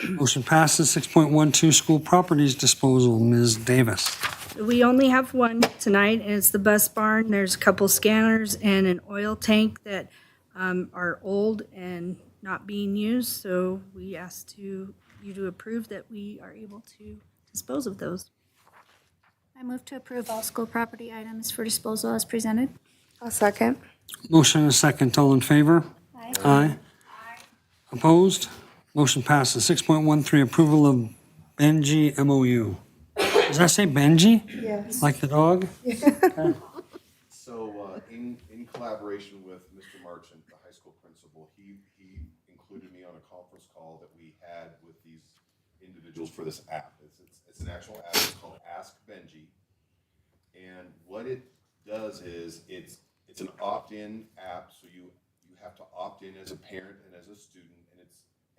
Motion passes. 6.12, school properties disposal. Ms. Davis. We only have one tonight, and it's the bus barn. There's a couple scanners and an oil tank that are old and not being used, so we ask you to approve that we are able to dispose of those. I move to approve all school property items for disposal as presented. I'll second. Motion and a second. All in favor? Aye. Aye. Opposed? Motion passes. 6.13, approval of Benji MOU. Does that say Benji? Yes. Like the dog? So in collaboration with Mr. Marchant, the high school principal, he included me on a conference call that we had with these individuals for this app. It's an actual app. It's called Ask Benji. And what it does is it's an opt-in app, so you have to opt in as a parent and as a student.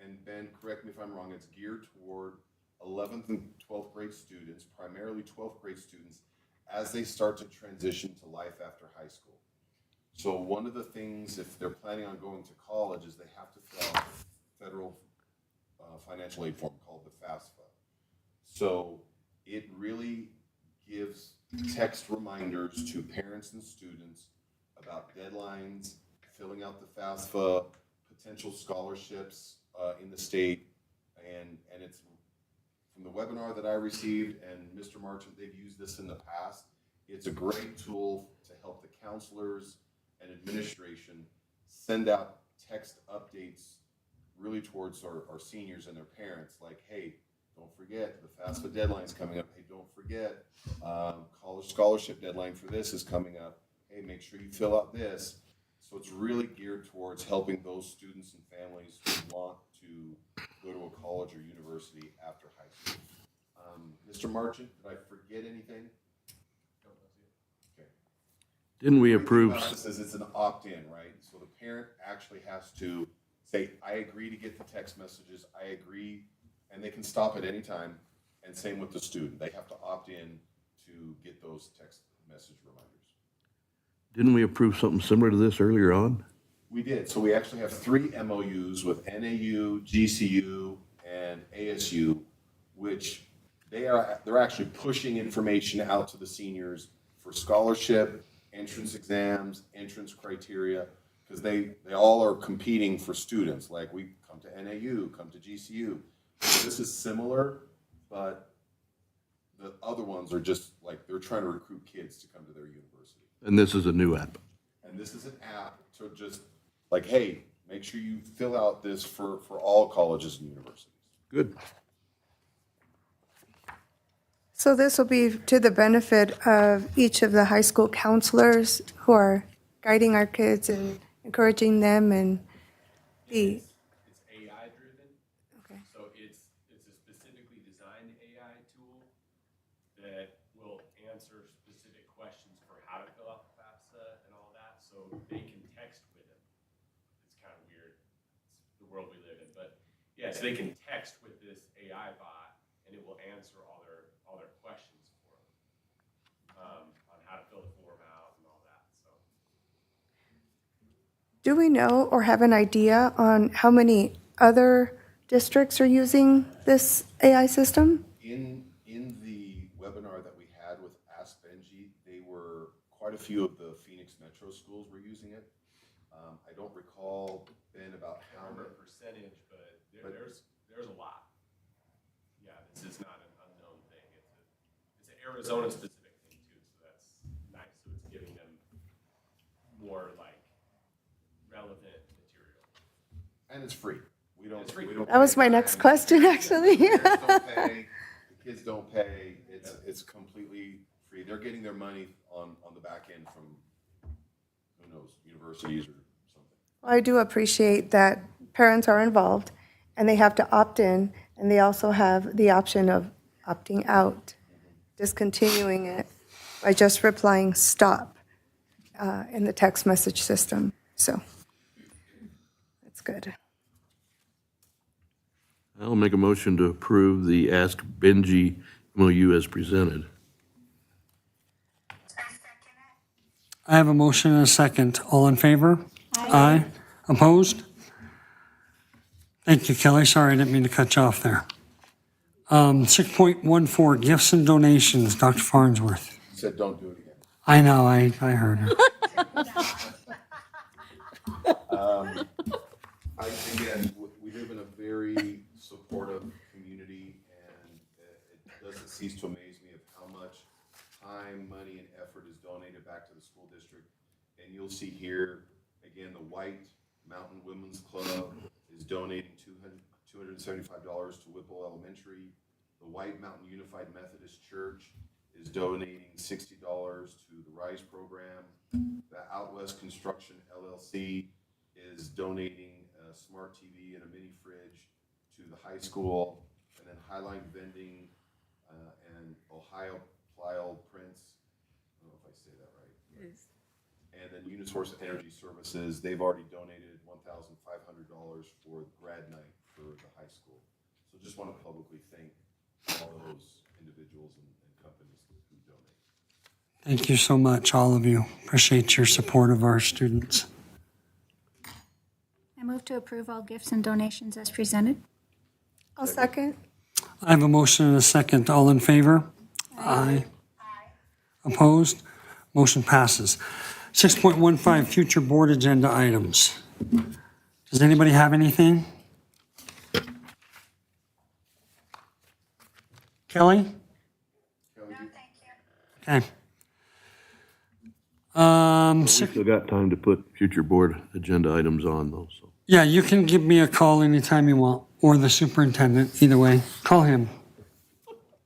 And Ben, correct me if I'm wrong, it's geared toward 11th and 12th grade students, primarily 12th grade students, as they start to transition to life after high school. So one of the things, if they're planning on going to college, is they have to fill out a federal financial aid form called the FAFSA. So it really gives text reminders to parents and students about deadlines, filling out the FAFSA, potential scholarships in the state, and it's from the webinar that I received, and Mr. Marchant, they've used this in the past. It's a great tool to help the counselors and administration send out text updates really towards our seniors and their parents, like, hey, don't forget, the FAFSA deadline's coming up. Hey, don't forget, college scholarship deadline for this is coming up. Hey, make sure you fill out this. So it's really geared towards helping those students and families who want to go to a college or university after high school. Mr. Marchant, did I forget anything? Okay. Didn't we approve? It says it's an opt-in, right? So the parent actually has to say, I agree to get the text messages, I agree, and they can stop at any time. And same with the student. They have to opt in to get those text message reminders. Didn't we approve something similar to this earlier on? We did. So we actually have 3 MOUs with NAU, GCU, and ASU, which they're actually pushing information out to the seniors for scholarship, entrance exams, entrance criteria, because they all are competing for students. Like, we come to NAU, come to GCU. So this is similar, but the other ones are just like they're trying to recruit kids to come to their university. And this is a new app. And this is an app to just like, hey, make sure you fill out this for all colleges and universities. Good. So this will be to the benefit of each of the high school counselors who are guiding our kids and encouraging them and the, It's AI driven. okay. So it's a specifically designed AI tool that will answer specific questions for how to fill out the FAFSA and all that, so they can text with it. It's kind of weird. It's the world we live in, but yeah, so they can text with this AI bot and it will answer all their questions for them on how to fill the form out and all that, so. Do we know or have an idea on how many other districts are using this AI system? In the webinar that we had with Ask Benji, quite a few of the Phoenix Metro schools were using it. I don't recall, Ben, about I how don't many. remember percentage, but there's a lot. Yeah, this is not an unknown thing. It's an Arizona specific thing too, so that's nice. So it's giving them more like relevant material. And it's free. We don't. It's free. We don't That was pay my a next dime. question, actually. Parents don't pay, the kids don't pay. It's completely free. They're getting their money on the back end from, who knows, universities or something. I do appreciate that parents are involved and they have to opt in, and they also have the option of opting out, discontinuing it by just replying stop in the text message system. So that's good. I'll make a motion to approve the Ask Benji MOU as presented. I have a motion and a second. All in favor? Aye. Opposed? Thank you, Kelly. Sorry, I didn't mean to cut you off there. 6.14, gifts and donations. Dr. Farnsworth. He said, don't do it again. I know, I heard her. Again, we live in a very supportive community, and it doesn't cease to amaze me of how much time, money, and effort is donated back to the school district. And you'll see here, again, the White Mountain Women's Club is donating $275 to Whipple Elementary. The White Mountain Unified Methodist Church is donating $60 to the RISE program. The Out West Construction LLC is donating a smart TV and a mini fridge to the high school. And then Highline Vending and Ohio Plyle Prince, I don't know if I say that right. And then Unisource Energy Services, they've already donated $1,500 for grad night for the high school. So just want to publicly thank all those individuals and companies who donate. Thank you so much, all of you. Appreciate your support of our students. I move to approve all gifts and donations as presented. I'll second. I have a motion and a second. All in favor? Aye. Opposed? Motion passes. 6.15, future board agenda items. Does anybody have anything? Kelly? Okay. We still got time to put future board agenda items on though, so. Yeah, you can give me a call anytime you want, or the superintendent, either way. Call him.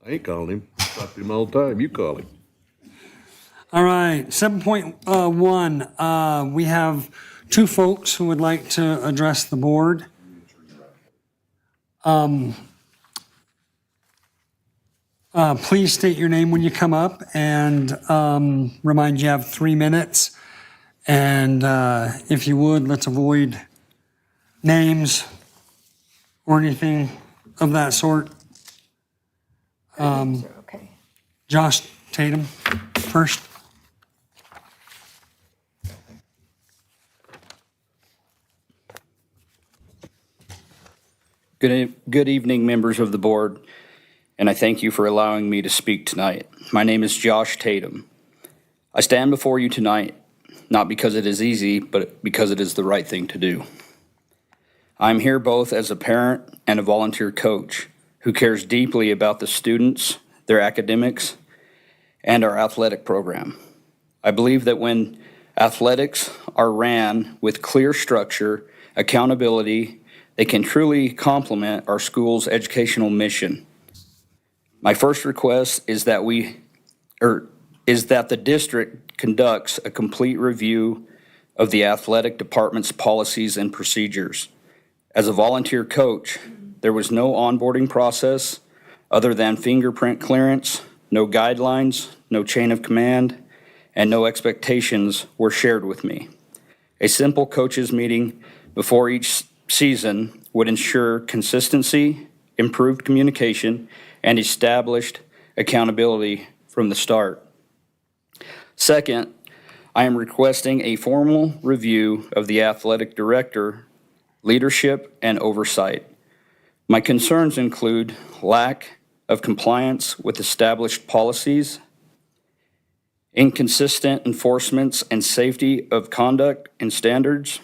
I ain't calling him. Talk to him all the time. You call him. All right, 7.1, we have two folks who would like to address the board. Please state your name when you come up, and remind you have 3 minutes. And if you would, let's avoid names or anything of that sort. Okay. Josh Tatum first. Good evening, members of the board, and I thank you for allowing me to speak tonight. My name is Josh Tatum. I stand before you tonight not because it is easy, but because it is the right thing to do. I'm here both as a parent and a volunteer coach who cares deeply about the students, their academics, and our athletic program. I believe that when athletics are ran with clear structure, accountability, they can truly complement our school's educational mission. My first request is that the district conducts a complete review of the athletic department's policies and procedures. As a volunteer coach, there was no onboarding process other than fingerprint clearance, no guidelines, no chain of command, and no expectations were shared with me. A simple coaches meeting before each season would ensure consistency, improved communication, and established accountability from the start. Second, I am requesting a formal review of the athletic director, leadership, and oversight. My concerns include lack of compliance with established policies, inconsistent enforcements and safety of conduct and standards,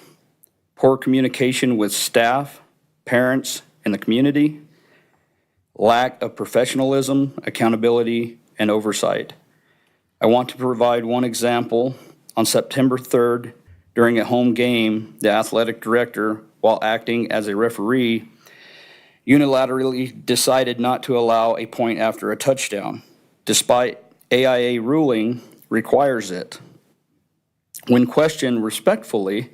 poor communication with staff, parents, and the community, lack of professionalism, accountability, and oversight. I want to provide one example. On September 3rd, during a home game, the athletic director, while acting as a referee, unilaterally decided not to allow a point after a touchdown, despite AIA ruling requires it. When questioned respectfully,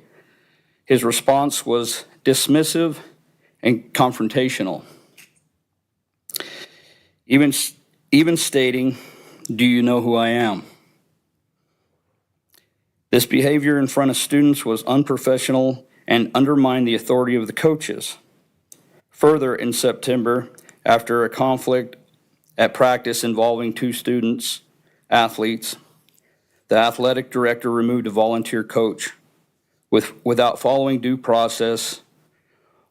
his response was dismissive and confrontational. Even stating, "Do you know who I am?" This behavior in front of students was unprofessional and undermined the authority of the coaches. Further, in September, after a conflict at practice involving two students, athletes, the athletic director removed a volunteer coach without following due process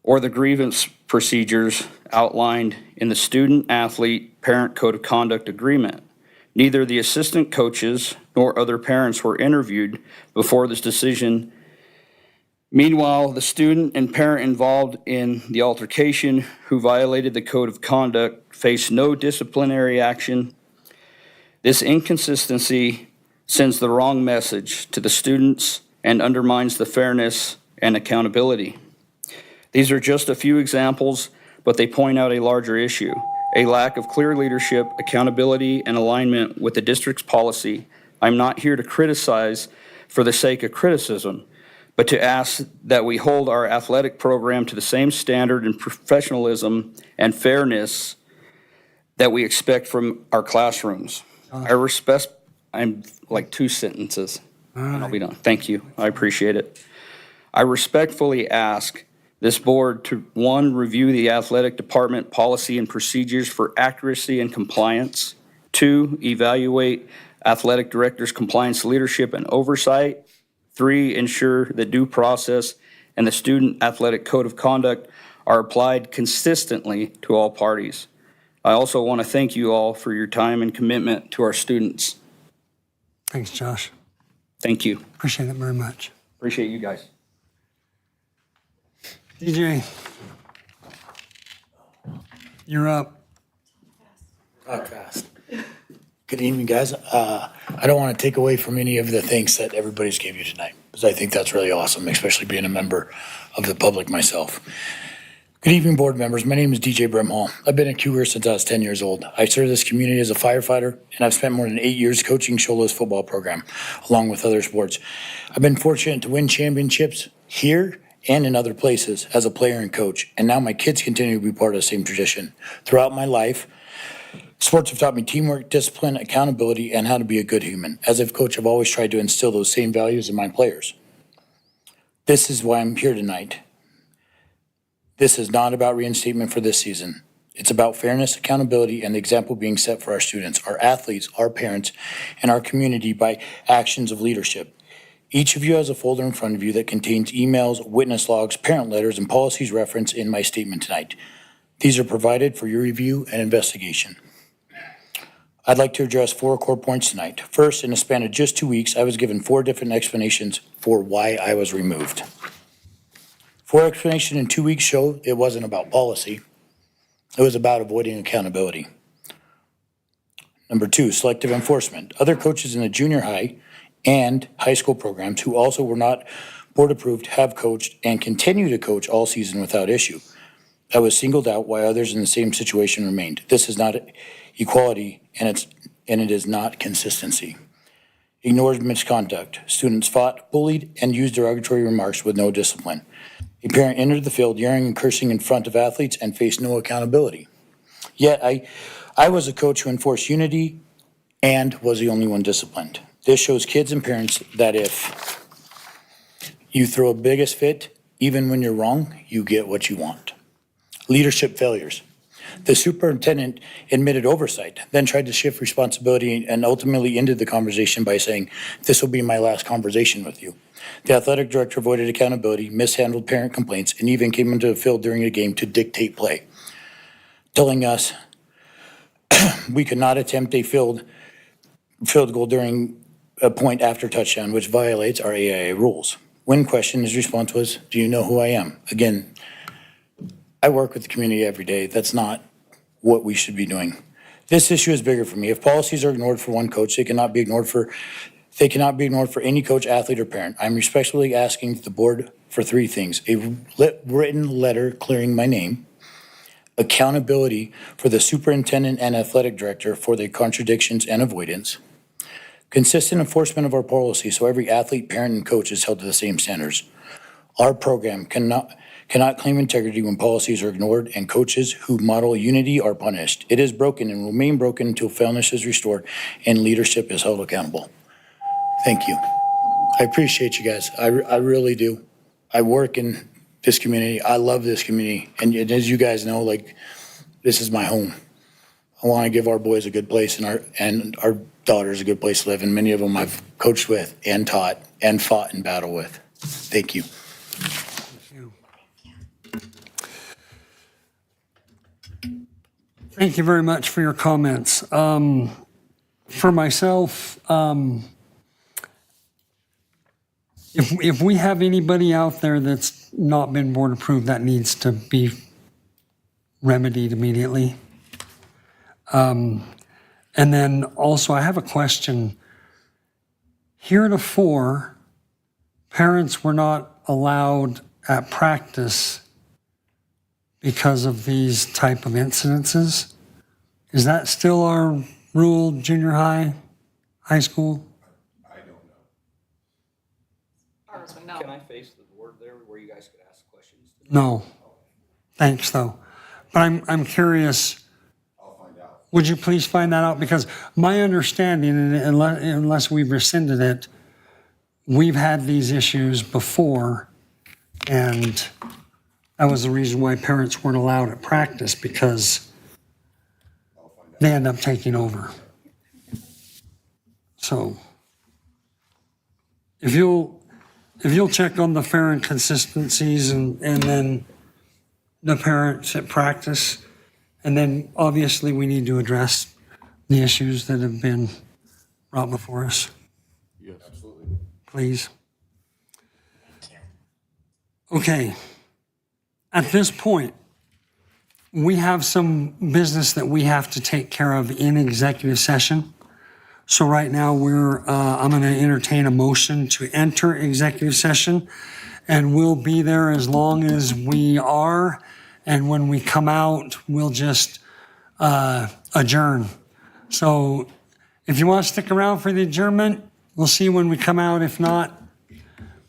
or the grievance procedures outlined in the student-athlete parent code of conduct agreement. Neither the assistant coaches nor other parents were interviewed before this decision. Meanwhile, the student and parent involved in the altercation who violated the code of conduct faced no disciplinary action. This inconsistency sends the wrong message to the students and undermines the fairness and accountability. These are just a few examples, but they point out a larger issue: a lack of clear leadership, accountability, and alignment with the district's policy. I'm not here to criticize for the sake of criticism, but to ask that we hold our athletic program to the same standard and professionalism and fairness that we expect from our classrooms. I'm like 2 sentences, and I'll be done. Thank you. I appreciate it. I respectfully ask this board to, 1, review the athletic department policy and procedures for accuracy and compliance. 2, evaluate athletic director's compliance, leadership, and oversight. 3, ensure that due process and the student athletic code of conduct are applied consistently to all parties. I also want to thank you all for your time and commitment to our students. Thanks, Josh. Thank you. Appreciate it very much. Appreciate you guys. DJ, you're up. Podcast. Good evening, guys. I don't want to take away from any of the thanks that everybody's gave you tonight, because I think that's really awesome, especially being a member of the public myself. Good evening, board members. My name is DJ Brimhall. I've been a Cougar since I was 10 years old. I serve this community as a firefighter, and I've spent more than 8 years coaching Shola's football program, along with other sports. I've been fortunate to win championships here and in other places as a player and coach, and now my kids continue to be part of the same tradition. Throughout my life, sports have taught me teamwork, discipline, accountability, and how to be a good human. As a coach, I've always tried to instill those same values in my players. This is why I'm here tonight. This is not about reinstatement for this season. It's about fairness, accountability, and the example being set for our students, our athletes, our parents, and our community by actions of leadership. Each of you has a folder in front of you that contains emails, witness logs, parent letters, and policies referenced in my statement tonight. These are provided for your review and investigation. I'd like to address 4 core points tonight. First, in a span of just 2 weeks, I was given 4 different explanations for why I was removed. 4 explanations in 2 weeks show it wasn't about policy. It was about avoiding accountability. Number 2, selective enforcement. Other coaches in the junior high and high school programs who also were not board approved have coached and continue to coach all season without issue. I was singled out while others in the same situation remained. This is not equality, and it is not consistency. Ignored misconduct. Students fought, bullied, and used derogatory remarks with no discipline. A parent entered the field yelling and cursing in front of athletes and faced no accountability. Yet I was a coach who enforced unity and was the only one disciplined. This shows kids and parents that if you throw a biggest fit, even when you're wrong, you get what you want. Leadership failures. The superintendent admitted oversight, then tried to shift responsibility and ultimately ended the conversation by saying, "This will be my last conversation with you." The athletic director avoided accountability, mishandled parent complaints, and even came into the field during a game to dictate play, telling us we could not attempt a field goal during a point after touchdown, which violates our AIA rules. When questioned, his response was, "Do you know who I am?" Again, I work with the community every day. That's not what we should be doing. This issue is bigger for me. If policies are ignored for one coach, they cannot be ignored for any coach, athlete, or parent. I'm respectfully asking the board for three things: a written letter clearing my name, accountability for the superintendent and athletic director for their contradictions and avoidance, consistent enforcement of our policy so every athlete, parent, and coach is held to the same standards. Our program cannot claim integrity when policies are ignored and coaches who model unity are punished. It is broken and will remain broken until fairness is restored and leadership is held accountable. Thank you. I appreciate you guys. I really do. I work in this community. I love this community. And as you guys know, like, this is my home. I want to give our boys a good place and our daughters a good place to live. And many of them I've coached with and taught and fought in battle with. Thank you. Thank you very much for your comments. For myself, if we have anybody out there that's not been board approved, that needs to be remedied immediately. And then also, I have a question. Heretofore, parents were not allowed at practice because of these type of incidences. Is that still our rule, junior high, high school? Can I face the board there where you guys could ask questions? No. Thanks, though. But I'm curious. I'll find out. Would you please find that out? Because my understanding, and unless we've rescinded it, we've had these issues before, and that was the reason why parents weren't allowed at practice, because they end up taking over. So if you'll check on the fair inconsistencies and then the parents at practice, and then obviously we need to address the issues that have been brought before us. Yes, absolutely. Please. Okay. At this point, we have some business that we have to take care of in executive session. So right now I'm going to entertain a motion to enter executive session, and we'll be there as long as we are. And when we come out, we'll just adjourn. So if you want to stick around for the adjournment, we'll see you when we come out. If not,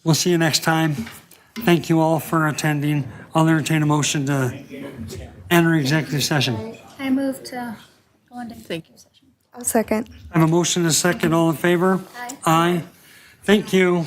we'll see you next time. Thank you all for attending. I'll entertain a motion to enter executive session. I move to go into executive session. I'll second. I have a motion and a second. All in favor? Aye. Aye. Thank you.